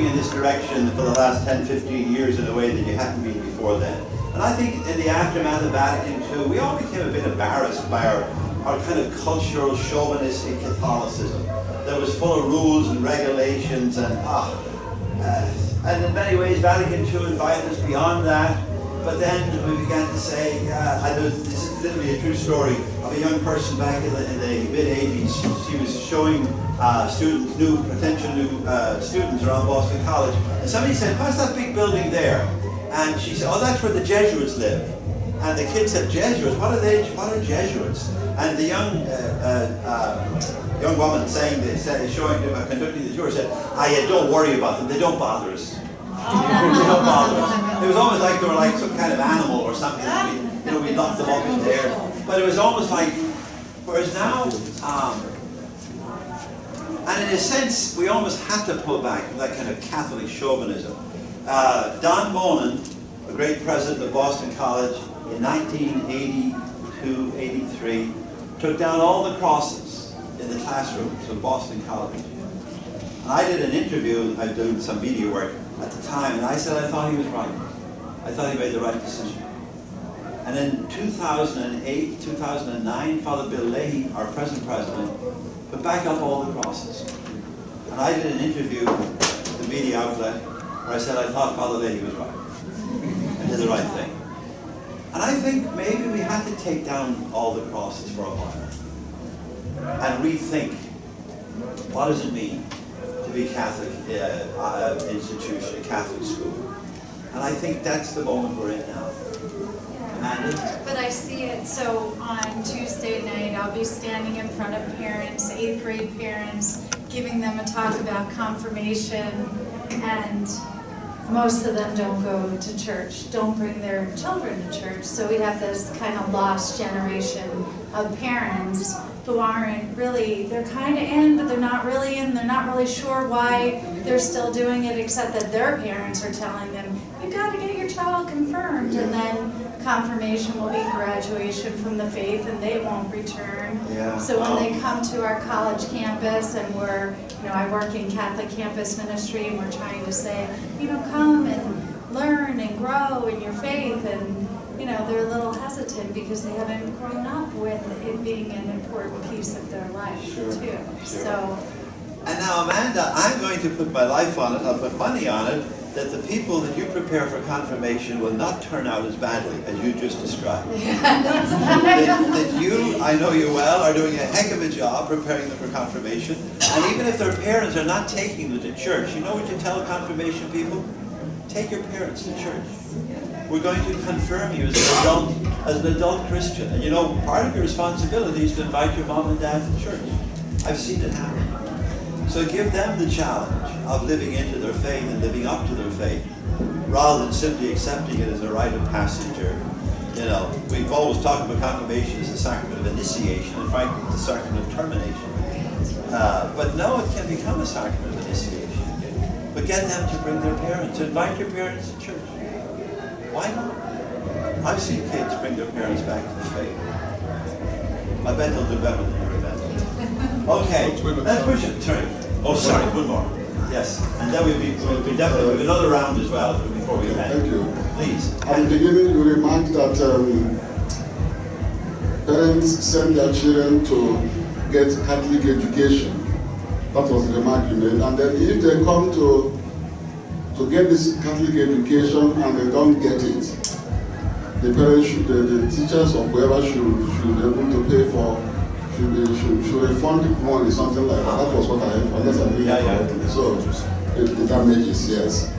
in this direction for the last 10, 15 years in a way that you hadn't been before then. And I think in the aftermath of Vatican II, we all became a bit embarrassed by our kind of cultural chauvinistic Catholicism that was full of rules and regulations and in many ways Vatican II invited us beyond that. But then we began to say, this is literally a true story of a young person back in the mid-80s. She was showing potential new students around Boston College. And somebody said, what's that big building there? And she said, oh, that's where the Jesuits live. And the kid said, Jesuits? What are Jesuits? And the young woman conducting the tour said, don't worry about them, they don't bother us. They don't bother us. It was almost like they were like some kind of animal or something. We locked them up in there. But it was almost like, whereas now, and in a sense, we almost had to pull back from that kind of Catholic chauvinism. Don Bonin, a great president of Boston College, in 1982, 83, took down all the crosses in the classrooms of Boston College. And I did an interview, I was doing some media work at the time, and I said I thought he was right. I thought he made the right decision. And in 2008, 2009, Father Bill Leahy, our present president, put back up all the crosses. And I did an interview with the media outlet where I said I thought Father Leahy was right and did the right thing. And I think maybe we have to take down all the crosses for a while and rethink what does it mean to be a Catholic institution, a Catholic school. And I think that's the moment we're in now. Amanda? But I see it, so on Tuesday night, I'll be standing in front of parents, 8th grade parents, giving them a talk about confirmation, and most of them don't go to church, don't bring their children to church. So we have this kind of lost generation of parents who aren't really, they're kind of in, but they're not really in. They're not really sure why they're still doing it, except that their parents are telling them, you've got to get your child confirmed. And then confirmation will be graduation from the faith, and they won't return. Yeah. So when they come to our college campus, and we're, I work in Catholic campus ministry, and we're trying to say, come and learn and grow in your faith, and they're a little hesitant because they haven't grown up with it being an important piece of their life too. So. And now, Amanda, I'm going to put my life on it. I'll put money on it that the people that you prepare for confirmation will not turn out as badly as you just described. that you, I know you well, are doing a heck of a job preparing them for confirmation. And even if their parents are not taking them to church, you know what you tell confirmation people? Take your parents to church. We're going to confirm you as an adult Christian. And part of your responsibility is to invite your mom and dad to church. I've seen it happen. So give them the challenge of living into their faith and living up to their faith, rather than simply accepting it as a rite of passage. Or, we've always talked about confirmation as a sacrament of initiation, and frankly, it's a sacrament of termination. But no, it can become a sacrament of initiation. But get them to bring their parents. Invite your parents to church. Why not? I've seen kids bring their parents back to the faith. I bet they'll do better than your event. Okay, let's push it. Sorry. Oh, sorry, one more. Yes, and then we'll be definitely with another round as well before we end. Thank you. Please. At the beginning, you remarked that parents send their children to get Catholic education. That was the remark you made. And then if they come to get this Catholic education and they don't get it, the parents the teachers or whoever should be able to pay for. Should refund the money, something like that. That was what I heard, unless I read it correctly. So, the damages, yes.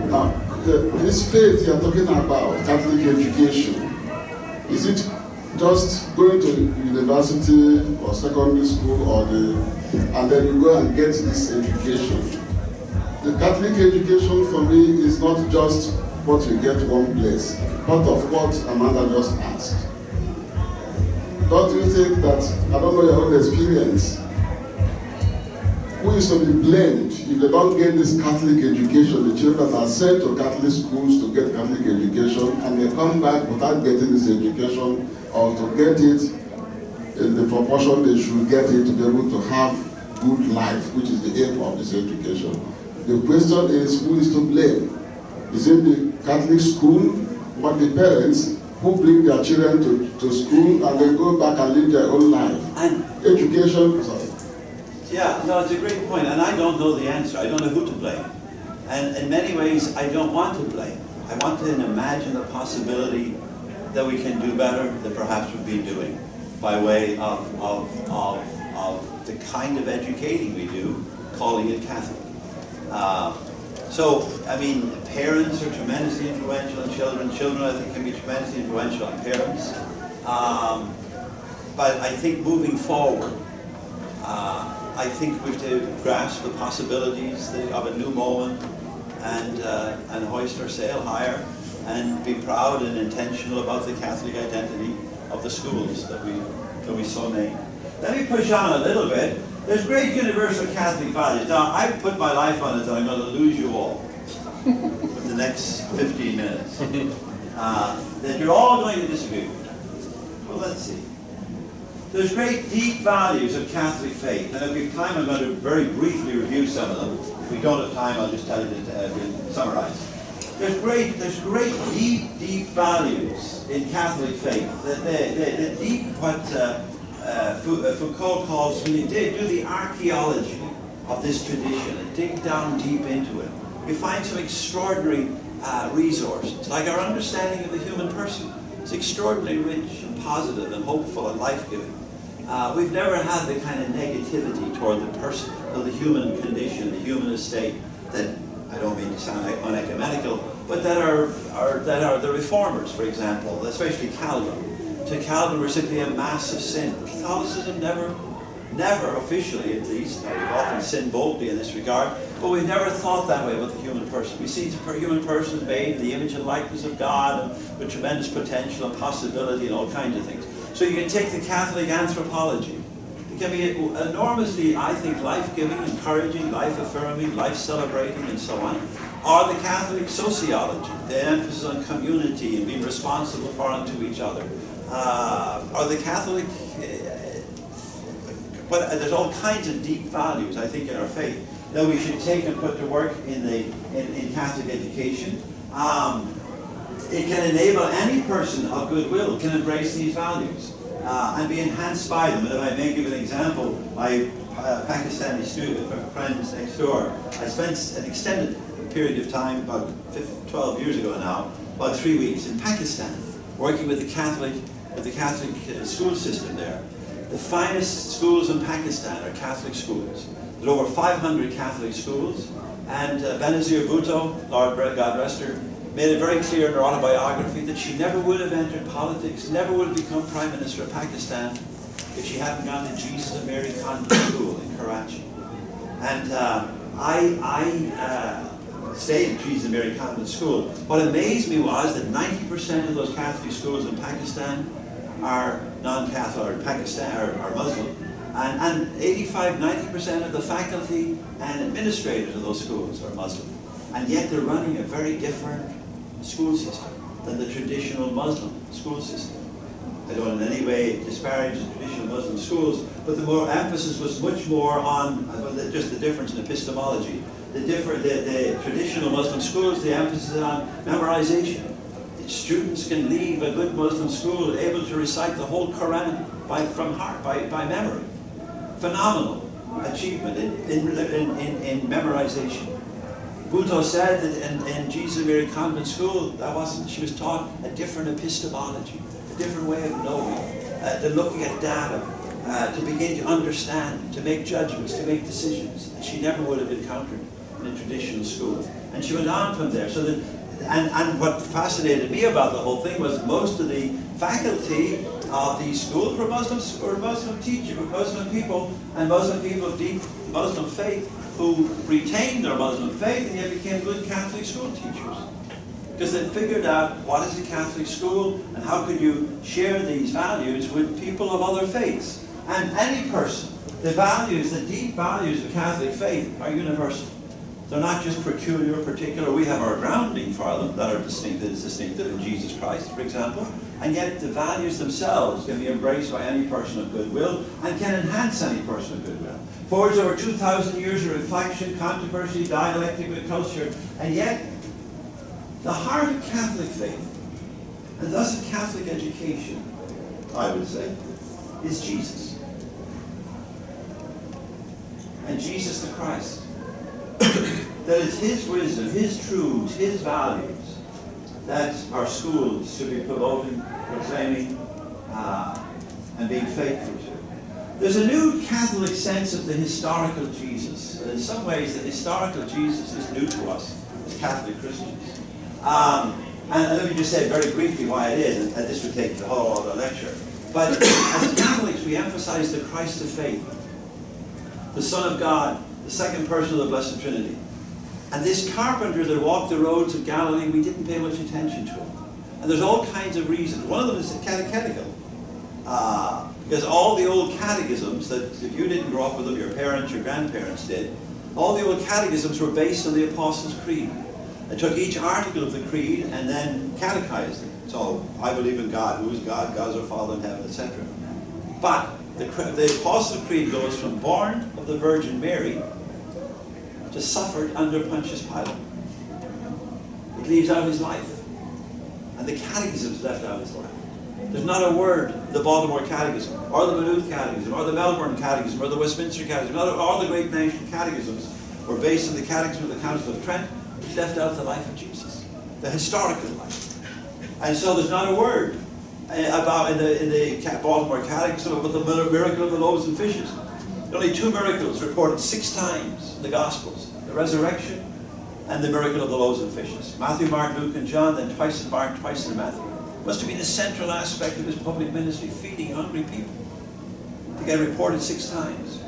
Now, this faith you're talking about, Catholic education, is it just going to university or secondary school and then you go and get this education? The Catholic education for me is not just what you get one place, part of what Amanda just asked. Don't you think that, I don't know your own experience, who is to be blamed if they don't get this Catholic education? The children are sent to Catholic schools to get Catholic education, and they come back without getting this education, or to get it in the proportion they should get it to be able to have good life, which is the aim of this education. The question is, who is to blame? Is it the Catholic school or the parents who bring their children to school and then go back and live their own life? And education, sorry. Yeah, no, it's a great point, and I don't know the answer. I don't know who to blame. And in many ways, I don't want to blame. I want to imagine the possibility that we can do better than perhaps we've been doing by way of the kind of educating we do, calling it Catholic. So, I mean, parents are tremendously influential on children. Children, I think, can be tremendously influential on parents. But I think moving forward, I think we have to grasp the possibilities of a new moment and hoist our sail higher and be proud and intentional about the Catholic identity of the schools that we so name. Let me push on a little bit. There's great universal Catholic values. Now, I've put my life on it that I'm going to lose you all for the next 15 minutes. That you're all going to disagree with. Well, let's see. There's great deep values of Catholic faith, and if we have time, I'm going to very briefly review some of them. If we don't have time, I'll just tell you to summarize. There's great deep values in Catholic faith. The deep, what Foucault calls, when you do the archaeology of this tradition and dig down deep into it, you find some extraordinary resources, like our understanding of the human person. It's extraordinarily rich and positive and hopeful and life-giving. We've never had the kind of negativity toward the person, or the human condition, the human estate, that, I don't mean to sound unecumenical, but that are the reformers, for example, especially Calvin. To Calvin, we're simply a mass of sin. Catholicism never officially, at least, we've often sinned boldly in this regard, but we've never thought that way about the human person. We see the human person is made in the image and likeness of God, and with tremendous potential and possibility and all kinds of things. So you can take the Catholic anthropology. It can be enormously, I think, life-giving, encouraging, life-affirming, life-celebrating, and so on. Or the Catholic sociology, the emphasis on community and being responsible for unto each other. Or the Catholic, but there's all kinds of deep values, I think, in our faith that we should take and put to work in Catholic education. It can enable any person of goodwill can embrace these values and be enhanced by them. And if I may give an example, my Pakistani student, friends next door, I spent an extended period of time, about 12 years ago now, about 3 weeks in Pakistan, working with the Catholic school system there. The finest schools in Pakistan are Catholic schools. There are over 500 Catholic schools, and Benazir Bhutto, Lord God rest her, made it very clear in her autobiography that she never would have entered politics, never would have become Prime Minister of Pakistan if she hadn't gone to Jesus and Mary Convent School in Karachi. And I stayed at Jesus and Mary Convent School. What amazed me was that 90% of those Catholic schools in Pakistan are non-Catholic, or Pakistan are Muslim, and 85–90% of the faculty and administrators of those schools are Muslim. And yet they're running a very different school system than the traditional Muslim school system. I don't in any way disparage the traditional Muslim schools, but the more emphasis was much more on just the difference in epistemology. The traditional Muslim schools, the emphasis is on memorization. Students can leave a good Muslim school able to recite the whole Quran from heart, by memory. Phenomenal achievement in memorization. Bhutto said that in Jesus and Mary Convent School, she was taught a different epistemology, a different way of knowing, to looking at data, to begin to understand, to make judgments, to make decisions that she never would have encountered in a traditional school. And she went on from there. So that, and what fascinated me about the whole thing was most of the faculty of these schools were Muslim teachers, were Muslim people, and Muslim people of deep Muslim faith who retained their Muslim faith and yet became good Catholic school teachers. Because they figured out what is a Catholic school and how could you share these values with people of other faiths. And any person, the deep values of Catholic faith are universal. They're not just peculiar or particular. We have our grounding for them that are distinctive in Jesus Christ, for example. And yet the values themselves can be embraced by any person of goodwill and can enhance any person of goodwill. Forwards over 2,000 years of reflection, controversy, dialectic with culture, and yet the heart of Catholic faith, and thus of Catholic education, I would say, is Jesus. And Jesus the Christ. That it's His wisdom, His truths, His values that our schools should be promoting, proclaiming, and being faithful to. There's a new Catholic sense of the historical Jesus. And in some ways, the historical Jesus is new to us. Catholic Christians. And let me just say very briefly why it is, and this would take the whole other lecture. But as Catholics, we emphasize the Christ of faith, the Son of God, the second person of the Blessed Trinity. And this carpenter that walked the roads of Galilee, we didn't pay much attention to him. And there's all kinds of reasons. One of them is catechetical. Because all the old catechisms that, if you didn't grow up with them, your parents, your grandparents did, all the old catechisms were based on the Apostles' Creed. They took each article of the creed and then catechized it. So, I believe in God. Who is God? God is our Father in heaven, etc. But the Apostles' Creed goes from born of the Virgin Mary to suffered under Pontius Pilate. It leaves out his life. And the catechisms left out his life. There's not a word in the Baltimore Catechism, or the Maynooth Catechism, or the Melbourne Catechism, or the Westminster Catechism. All the great national catechisms were based on the Catechism of the Council of Trent, which left out the life of Jesus, the historical life. And so there's not a word about in the Baltimore Catechism about the miracle of the loaves and fishes. Only two miracles reported 6 times in the Gospels: the resurrection and the miracle of the loaves and fishes. Matthew, Mark, Luke, and John, then twice in Mark, twice in Matthew. Must have been a central aspect of his public ministry, feeding hungry people. To get reported 6 times.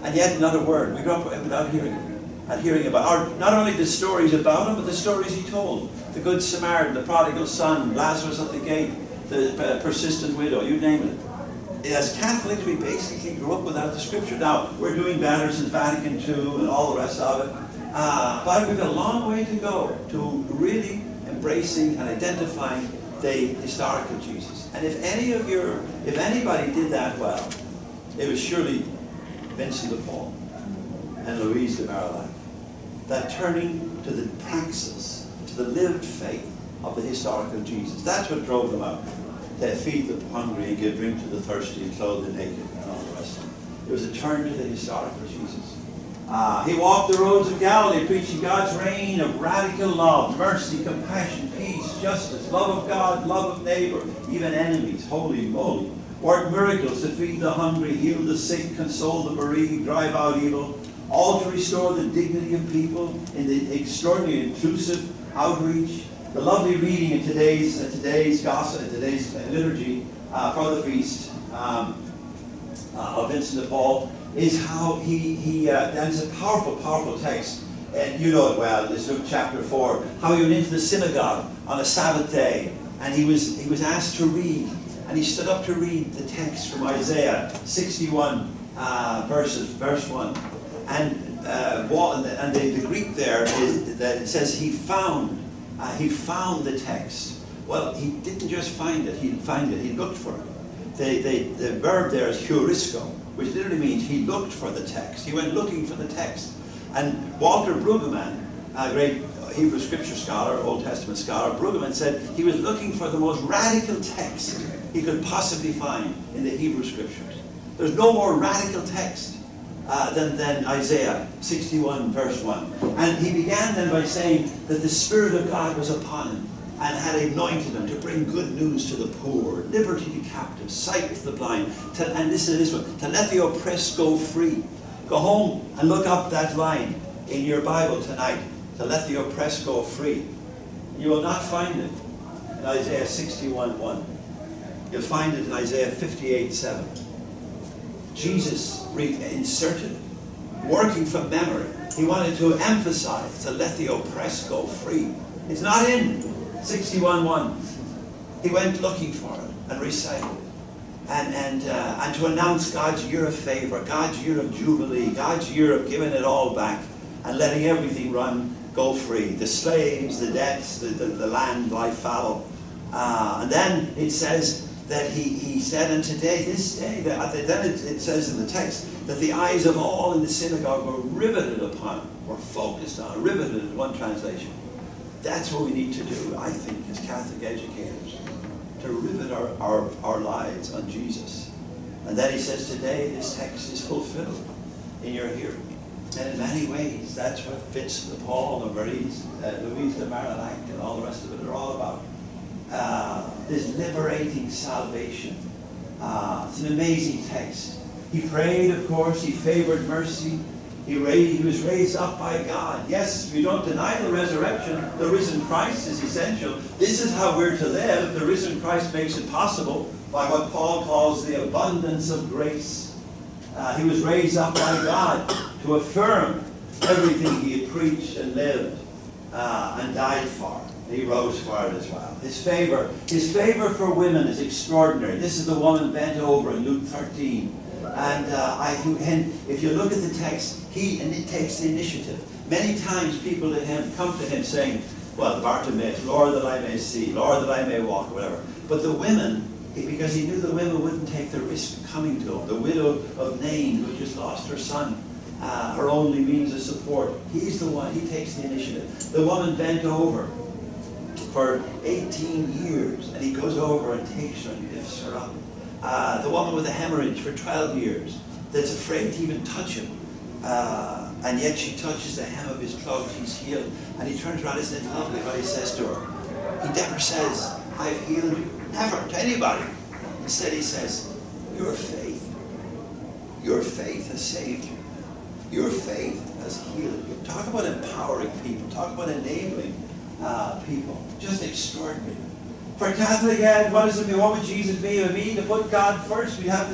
And yet not a word. We grew up without hearing it. And hearing about, not only the stories about him, but the stories he told. The Good Samaritan, the prodigal son, Lazarus at the gate, the persistent widow, you name it. As Catholics, we basically grew up without the Scripture. Now, we're doing better since Vatican II and all the rest of it. But we've got a long way to go to really embracing and identifying the historical Jesus. And if anybody did that well, it was surely Vincent de Paul and Louise de Marillac. That turning to the praxis, to the lived faith of the historical Jesus. That's what drove them out. To feed the hungry and give drink to the thirsty and clothe the naked and all the rest of it. It was a turn to the historical Jesus. He walked the roads of Galilee preaching God's reign of radical love, mercy, compassion, peace, justice, love of God, love of neighbor, even enemies. Holy moly. Worked miracles to feed the hungry, heal the sick, console the bereaved, drive out evil, all to restore the dignity of people in the extraordinary inclusive outreach. The lovely reading in today's gospel, today's liturgy for the feast of Vincent de Paul is how that's a powerful, powerful text. And you know it well, it's Luke chapter 4, how he went into the synagogue on a Sabbath day, and he was asked to read, and he stood up to read the text from Isaiah 61 verse 1. And the Greek there is that it says he found the text. Well, he didn't just find it, he looked for it. The verb there is heurisko, which literally means he looked for the text. He went looking for the text. And Walter Brueggemann, a great Hebrew scripture scholar, Old Testament scholar, Brueggemann said he was looking for the most radical text he could possibly find in the Hebrew scriptures. There's no more radical text than Isaiah 61 verse 1. And he began then by saying that the Spirit of God was upon him and had anointed him to bring good news to the poor, liberty to captives, sight to the blind, and listen to this one, to let the oppressed go free. Go home and look up that line in your Bible tonight, to let the oppressed go free. You will not find it in Isaiah 61:1. You'll find it in Isaiah 58:7. Jesus inserted it, working from memory. He wanted to emphasize to let the oppressed go free. It's not in 61:1. He went looking for it and recited it. And to announce God's year of favor, God's year of jubilee, God's year of giving it all back and letting everything go free. The slaves, the debts, the land lie fallow. And then it says that he said, and today, this day, then it says in the text that the eyes of all in the synagogue were riveted upon, were focused on, riveted in one translation. That's what we need to do, I think, as Catholic educators, to rivet our lives on Jesus. And then he says, today this text is fulfilled in your hearing. And in many ways, that's what Vincent de Paul and Louise de Marillac and all the rest of it are all about. This liberating salvation. It's an amazing text. He prayed, of course, he favored mercy. He was raised up by God. Yes, we don't deny the resurrection. The risen Christ is essential. This is how we're to live. The risen Christ makes it possible by what Paul calls the abundance of grace. He was raised up by God to affirm everything he had preached and lived and died for. He rose for it as well. His favor for women is extraordinary. This is the woman bent over in Luke 13. And if you look at the text, he takes the initiative. Many times people come to him saying, well, Bartimaeus, Lord, that I may see, Lord, that I may walk, or whatever. But the women, because he knew the women wouldn't take the risk of coming to him. The widow of Nain, who just lost her son, her only means of support. He's the one, he takes the initiative. The woman bent over for 18 years, and he goes over and takes her and lifts her up. The woman with a hemorrhage for 12 years, that's afraid to even touch him. And yet she touches the hem of his cloak, she's healed. And he turns around, isn't it lovely what he says to her? He never says, I've healed you. Never, to anybody. Instead he says, your faith has saved you. Your faith has healed you. Talk about empowering people. Talk about enabling people. Just extraordinary. For Catholic Ed, what does it mean? What would Jesus mean? It mean to put God first. We have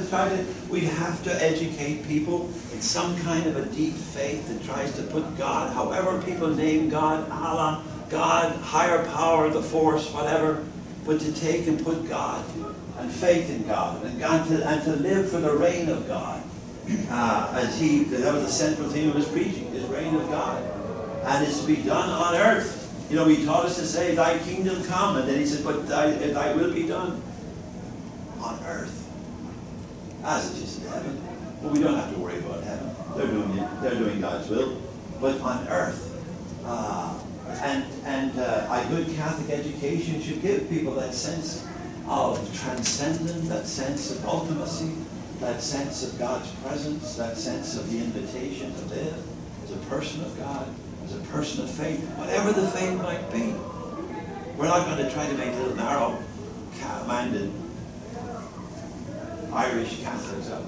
to educate people in some kind of a deep faith that tries to put God, however people name God, Allah, God, higher power, the force, whatever, but to take and put God and faith in God and to live for the reign of God. That was the central theme of his preaching, his reign of God. And it's to be done on earth. You know, he taught us to say, thy kingdom come, and then he said, but thy will be done on earth as it is in heaven. Well, we don't have to worry about heaven. They're doing God's will. But on earth. A good Catholic education should give people that sense of transcendence, that sense of ultimacy, that sense of God's presence, that sense of the invitation to live as a person of God, as a person of faith, whatever the faith might be. We're not going to try to make little narrow-minded Irish Catholics up.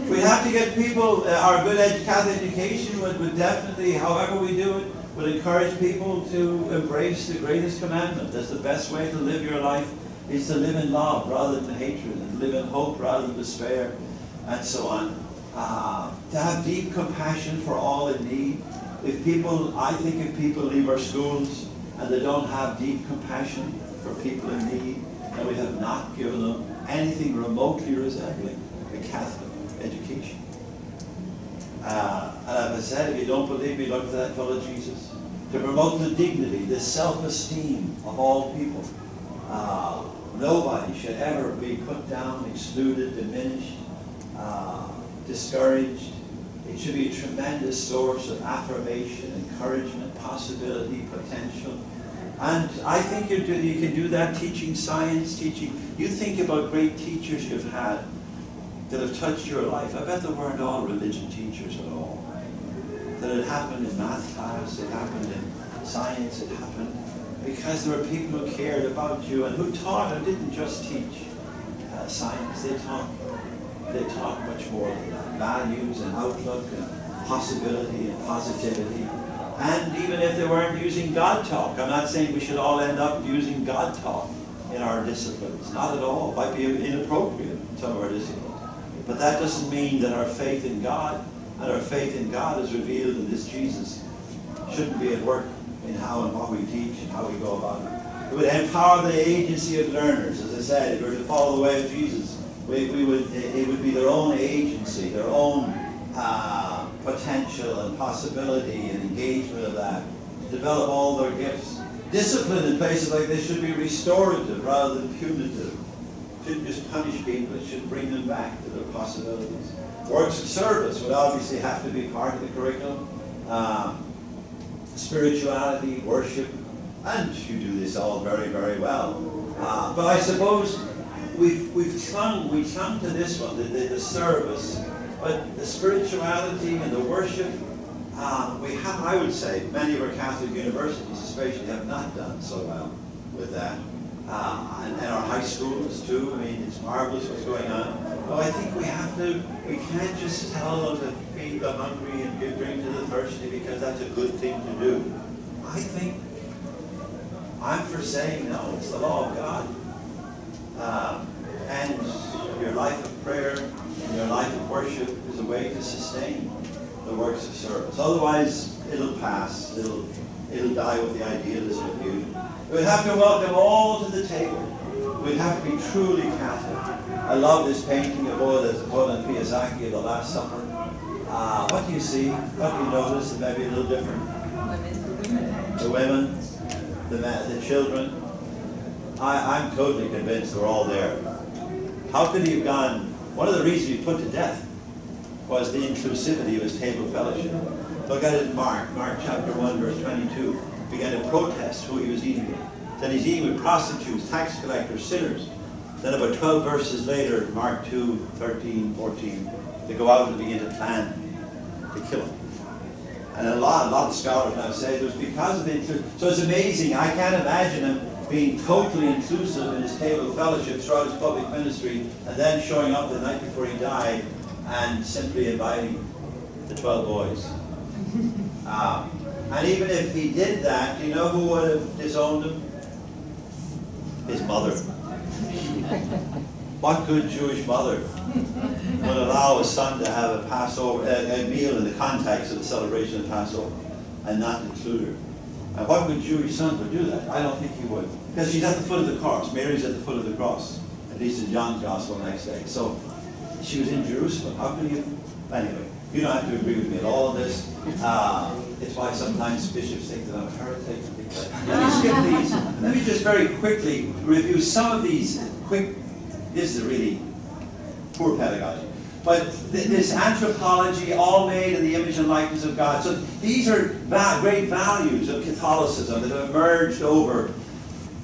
We have to get people, our good Catholic education would definitely, however we do it, would encourage people to embrace the greatest commandment. That's the best way to live your life, is to live in love rather than hatred, and live in hope rather than despair, and so on. To have deep compassion for all in need. I think if people leave our schools and they don't have deep compassion for people in need, then we have not given them anything remotely resembling a Catholic education. And as I said, if you don't believe me, look to that fellow Jesus. To promote the dignity, the self-esteem of all people. Nobody should ever be put down, excluded, diminished, discouraged. It should be a tremendous source of affirmation, encouragement, possibility, potential. And I think you can do that teaching science, You think about great teachers you've had that have touched your life. I bet there weren't all religion teachers at all. That it happened in math class, it happened in science, it happened because there were people who cared about you and who taught and didn't just teach science. They taught much more than that. Values and outlook and possibility and positivity. And even if they weren't using God talk, I'm not saying we should all end up using God talk in our disciplines. Not at all. It might be inappropriate in some of our disciplines. But that doesn't mean that our faith in God, and our faith in God is revealed in this Jesus, shouldn't be at work in how and what we teach and how we go about it. It would empower the agency of learners. As I said, if we were to follow the way of Jesus, it would be their own agency, their own potential and possibility and engagement of that, to develop all their gifts. Discipline in places like this should be restorative rather than punitive. It shouldn't just punish people, it should bring them back to their possibilities. Works of service would obviously have to be part of the curriculum. Spirituality, worship, and you do this all very, very well. But I suppose we've clung to this one, the service, but the spirituality and the worship, I would say, many of our Catholic universities especially have not done so well with that. and our high schools too. I mean, it's marvelous what's going on. But I think we can't just tell them to feed the hungry and give drink to the thirsty because that's a good thing to do. I think I'm for saying no, it's the law of God. And your life of prayer and your life of worship is a way to sustain the works of service. Otherwise, it'll pass. It'll die with the idealism of youth. We'd have to welcome all to the table. We'd have to be truly Catholic. I love this painting of Oda and Miyazaki of the Last Supper. What do you see? What do you notice that may be a little different? The women, the children. I'm totally convinced they're all there. How could he have gone? One of the reasons he put to death was the inclusivity of his table fellowship. Look at it in Mark chapter 1, verse 22. He began to protest who he was eating with. Then he's eating with prostitutes, tax collectors, sinners. Then about 12 verses later, Mark 2, 13, 14, they go out and begin to plan to kill him. And a lot of scholars now say it was because of the inclusion. So it's amazing. I can't imagine him being totally inclusive in his table fellowship throughout his public ministry, and then showing up the night before he died and simply inviting the 12 boys. And even if he did that, do you know who would have disowned him? His mother. What good Jewish mother would allow a son to have a Passover, a meal in the context of the celebration of Passover, and not include her? And what good Jewish son would do that? I don't think he would. Because she's at the foot of the cross. Mary's at the foot of the cross. At least in John's Gospel next day. So she was in Jerusalem. How can you? Anyway, you don't have to agree with me at all on this. It's why sometimes bishops think that I'm a heretic. Let me skip these. Let me just very quickly review some of these this is a really poor pedagogy. But this anthropology, all made in the image and likeness of God. So these are great values of Catholicism that have emerged over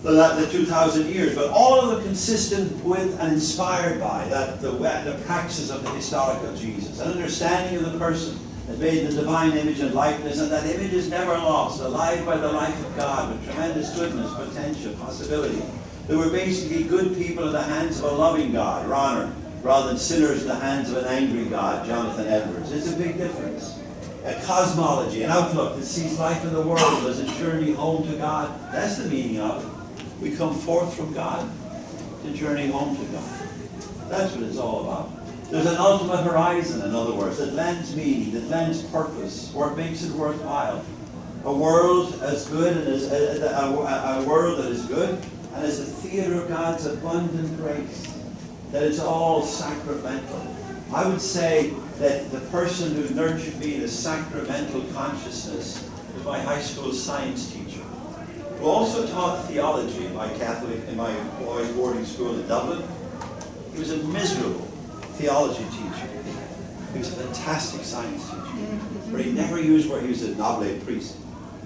the 2,000 years, but all of them consistent with and inspired by the praxis of the historical Jesus, an understanding of the person that made in the divine image and likeness, and that image is never lost, alive by the life of God with tremendous goodness, potential, possibility. They were basically good people in the hands of a loving God, rather than sinners in the hands of an angry God, Jonathan Edwards. It's a big difference. A cosmology, an outlook that sees life in the world as a journey home to God. That's the meaning of it. We come forth from God to journey home to God. That's what it's all about. There's an ultimate horizon, in other words, that lends meaning, that lends purpose, or makes it worthwhile. A world as good and a world that is good and is a theater of God's abundant grace. That it's all sacramental. I would say that the person who nurtured me in a sacramental consciousness was my high school science teacher, who also taught theology in my boys' boarding school in Dublin. He was a miserable theology teacher. He was a fantastic science teacher, but he never used where he was an oblate priest.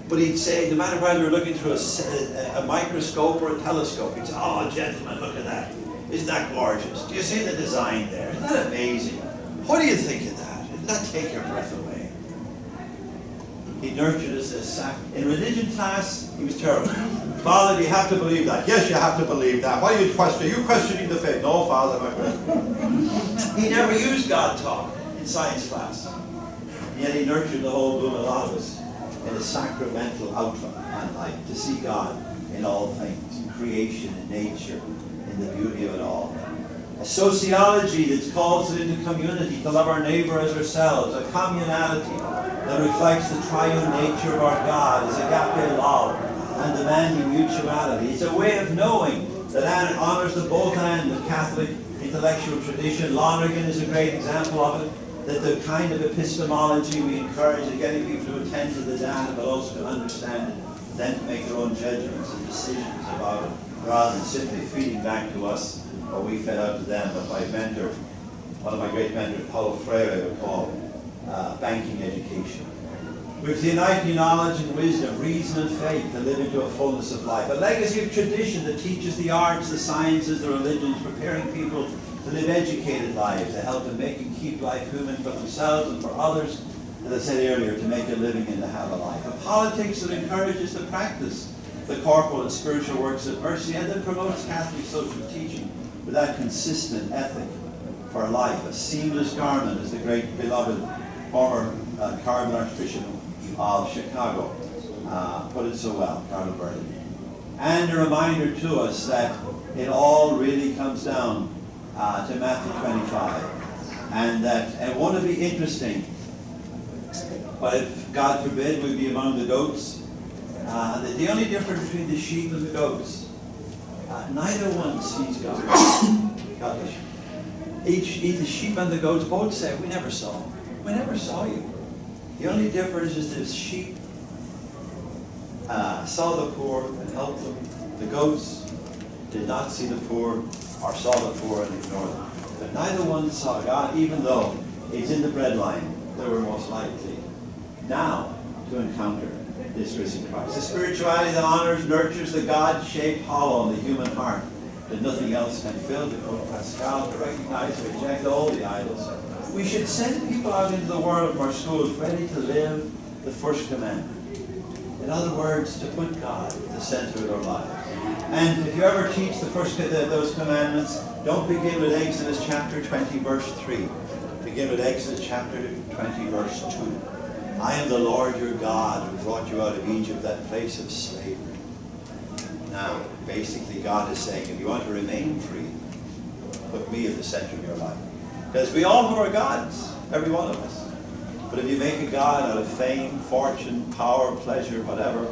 But he'd say, no matter whether you're looking through a microscope or a telescope, he'd say, "Oh, gentlemen, look at that. Isn't that gorgeous? Do you see the design there? Isn't that amazing? What do you think of that? Doesn't that take your breath away?" He nurtured us as in religion class, he was terrible. "Father, do you have to believe that?" "Yes, you have to believe that. Why are you questioning? Are you questioning the faith?" "No, Father, my questioning." He never used God talk in science class. Yet he nurtured the whole bloom of us in a sacramental outlook on life, to see God in all things, in creation, in nature, in the beauty of it all. A sociology that calls it into community, to love our neighbor as ourselves. A communality that reflects the triune nature of our God as agape love and demanding mutuality. It's a way of knowing that honors the both end of Catholic intellectual tradition. Lonergan is a great example of it. That the kind of epistemology we encourage in getting people to attend to the data, but also to understand it, then to make their own judgments and decisions about it, rather than simply feeding back to us what we fed out to them. But my mentor, one of my great mentors, Paulo Freire, I would call banking education. With the uniting knowledge and wisdom, reason and faith to live into a fullness of life. A legacy of tradition that teaches the arts, the sciences, the religions, preparing people to live educated lives, to help them make and keep life human for themselves and for others, as I said earlier, to make a living and to have a life. A politics that encourages the practice the corporal and spiritual works of mercy, and that promotes Catholic social teaching with that consistent ethic for life, a seamless garment, as the great beloved former Cardinal Archbishop of Chicago put it so well, Cardinal Burley. And a reminder to us that it all really comes down to Matthew 25, and that it won't be interesting, but if, God forbid, we be among the goats, the only difference between the sheep and the goats, neither one sees God. God bless you. The sheep and the goats both say, we never saw you. The only difference is the sheep saw the poor and helped them. The goats did not see the poor or saw the poor and ignored them. But neither one saw God, even though he's in the breadline. They were most likely now to encounter this risen Christ. The spirituality that honors, nurtures the God-shaped hollow in the human heart that nothing else can fill, to quote Pascal, to recognize and reject all the idols. We should send people out into the world from our schools ready to live the first commandment. In other words, to put God at the center of their lives. And if you ever teach those commandments, don't begin with Exodus chapter 20, verse 3. Begin with Exodus chapter 20, verse 2. I am the Lord your God who brought you out of Egypt, that place of slavery. Now, basically God is saying, if you want to remain free, put me at the center of your life. Because we all know our gods, every one of us. But if you make a god out of fame, fortune, power, pleasure, whatever,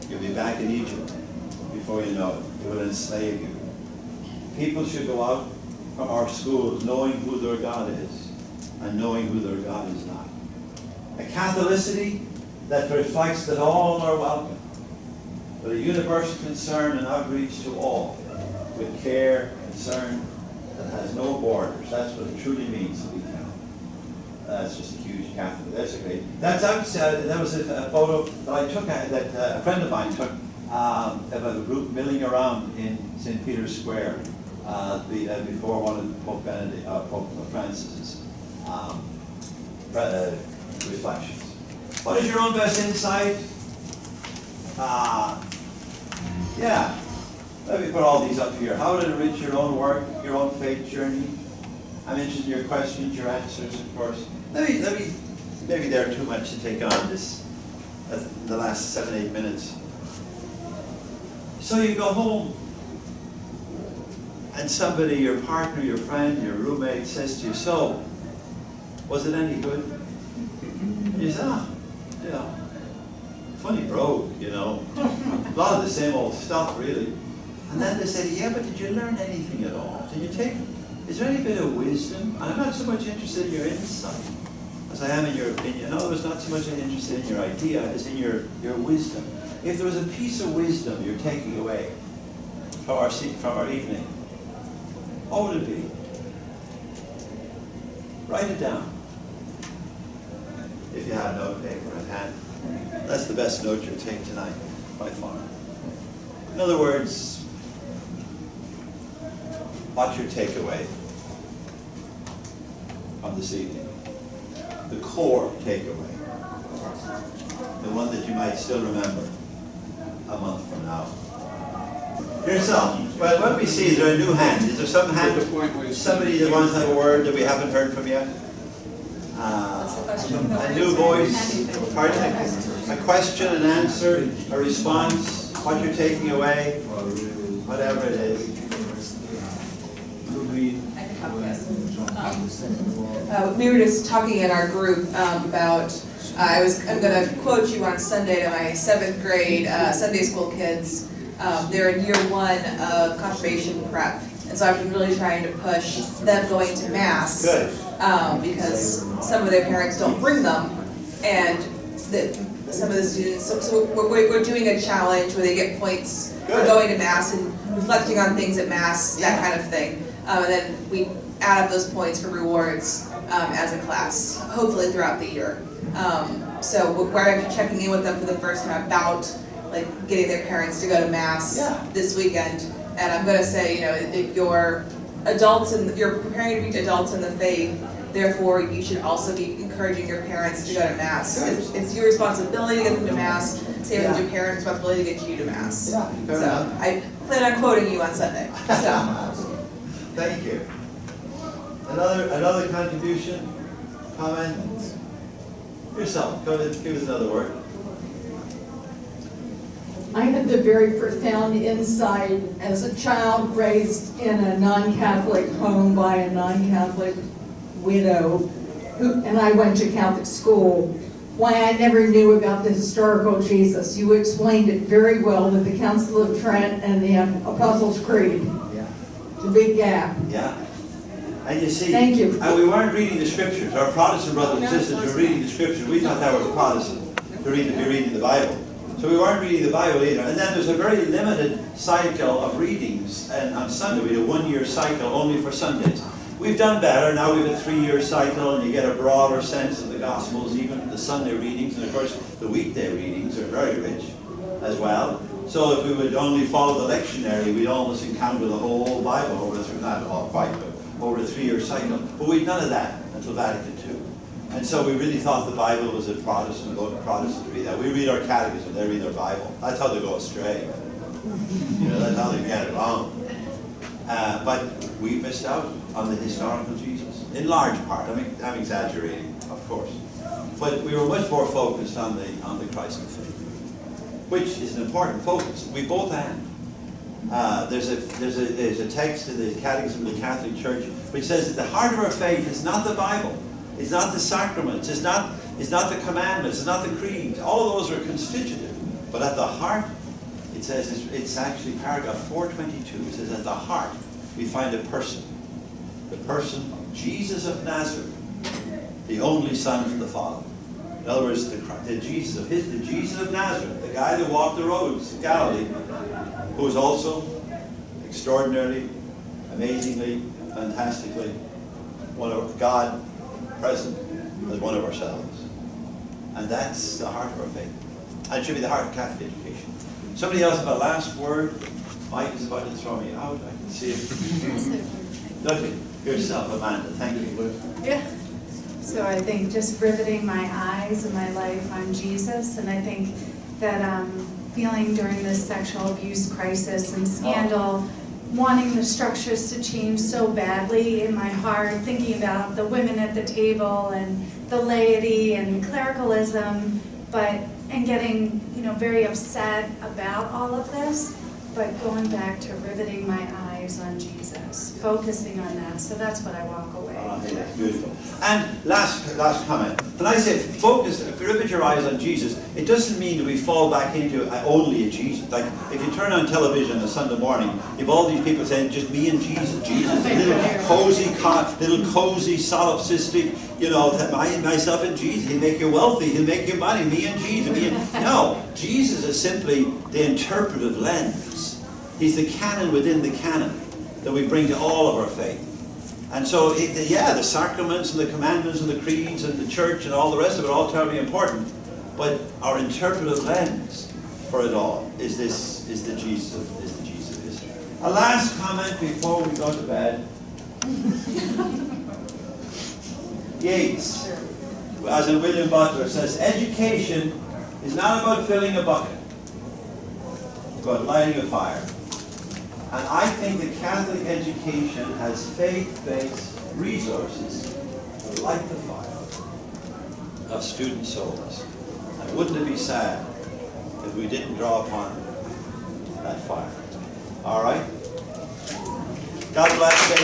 you'll be back in Egypt before you know it. It will enslave you. People should go out from our schools knowing who their God is and knowing who their God is not. A Catholicity that reflects that all are welcome, but a universal concern and outreach to all with care, concern that has no borders. That's what it truly means to be Catholic. That's just a huge Catholic. That's a great. That was a photo that I took, that a friend of mine took of a group milling around in St. Peter's Square before one of Pope Francis's reflections. What is your own best insight? Yeah, let me put all these up here. How would it enrich your own work, your own faith journey? I'm interested in your questions, your answers, of course. Maybe they're too much to take on this, the last 7-8 minutes. So you go home, and somebody, your partner, your friend, your roommate says to you, so, was it any good? You say, funny brogue, a lot of the same old stuff, really. And then they say, yeah, but did you learn anything at all? Is there any bit of wisdom? And I'm not so much interested in your insight as I am in your opinion. In other words, not so much interested in your idea as in your wisdom. If there was a piece of wisdom you're taking away from our evening, what would it be? Write it down. If you have note paper at hand. That's the best note you'll take tonight, by far. In other words, what's your takeaway from this evening? The core takeaway. The one that you might still remember a month from now. Here's some. Well, let me see. Is there a new hand? Is there some hand? Somebody that wants to have a word that we haven't heard from yet? A new voice, pardon, a question, an answer, a response, what you're taking away, whatever it is. We were just talking in our group about, I'm going to quote you on Sunday to my 7th grade Sunday school kids. They're in year 1 of confirmation prep. And so I've been really trying to push them going to Mass. Good. Because some of their parents don't bring them, and some of the students, so we're doing a challenge where they get points for going to Mass and reflecting on things at Mass, that kind of thing. And then we add up those points for rewards as a class, hopefully throughout the year. So we're actually checking in with them for the first time about getting their parents to go to Mass this weekend. And I'm going to say, if you're adults and you're preparing to be adults in the faith, therefore you should also be encouraging your parents to go to Mass. It's your responsibility to get them to Mass, say it was your parents' responsibility to get you to Mass. Yeah, fair So enough. I plan on quoting you on Sunday. So. Thank you. Another contribution, comment? Yourself, go ahead, give us another word. I had the very profound insight as a child raised in a non-Catholic home by a non-Catholic widow, and I went to Catholic school, why I never knew about the historical Jesus. You explained it very well with the Council of Trent and the Apostles' Creed. Yeah. The big gap. Yeah. And you see, thank you. And we weren't reading the scriptures. Our Protestant brothers and sisters were reading the scriptures. We thought that was Protestant, to be reading the Bible. So we weren't reading the Bible either. And then there's a very limited cycle of readings. And on Sunday, we had a 1-year cycle only for Sundays. We've done better. Now we have a 3-year cycle, and you get a broader sense of the Gospels, even the Sunday readings. And of course, the weekday readings are very rich as well. So if we would only follow the lectionary, we'd almost encounter the whole Bible over the, not all quite, but over a 3-year cycle. But we'd none of that until Vatican II. And so we really thought the Bible was a Protestant, Protestants read that. We read our catechism, they read their Bible. That's how they go astray. You know, that's how they get it wrong. But we missed out on the historical Jesus, in large part. I mean, I'm exaggerating, of course. But we were much more focused on the Christ of faith, which is an important focus. We both and. There's a text in the Catechism of the Catholic Church which says that the heart of our faith is not the Bible, it's not the sacraments, it's not the commandments, it's not the creeds. All of those are constitutive, but at the heart, it says it's actually paragraph 422. It says at the heart we find a person, the person Jesus of Nazareth, the only Son of the Father. In other words, the Jesus of Nazareth, the guy that walked the roads of Galilee, who was also extraordinarily, amazingly, fantastically, one of God present as one of ourselves. And that's the heart of our faith. And it should be the heart of Catholic education. Somebody else have a last word? Mike is about to throw me out. I can see it. Okay, yourself, Amanda. Thank you. Yeah. So I think just riveting my eyes and my life on Jesus, and I think that feeling during this sexual abuse crisis and scandal, wanting the structures to change so badly in my heart, thinking about the women at the table and the laity and clericalism, and getting very upset about all of this, but going back to riveting my eyes on Jesus, focusing on that. So that's what I walk away. I think that's beautiful. And last comment. When I say focus, if you rivet your eyes on Jesus, it doesn't mean that we fall back into only a Jesus. Like if you turn on television on a Sunday morning, you have all these people saying just me and Jesus, little cozy, solipsistic, myself and Jesus. He'll make you wealthy. He'll make you money. Me and Jesus. No, Jesus is simply the interpretive lens. He's the canon within the canon that we bring to all of our faith. And so, the sacraments and the commandments and the creeds and the church and all the rest of it are all terribly important. But our interpretive lens for it all is the Jesus of history. A last comment before we go to bed. Yates, as in William Butler, says, education is not about filling a bucket. It's about lighting a fire. And I think that Catholic education has faith-based resources to light the fire of student souls. And wouldn't it be sad if we didn't draw upon that fire? All right? God bless you.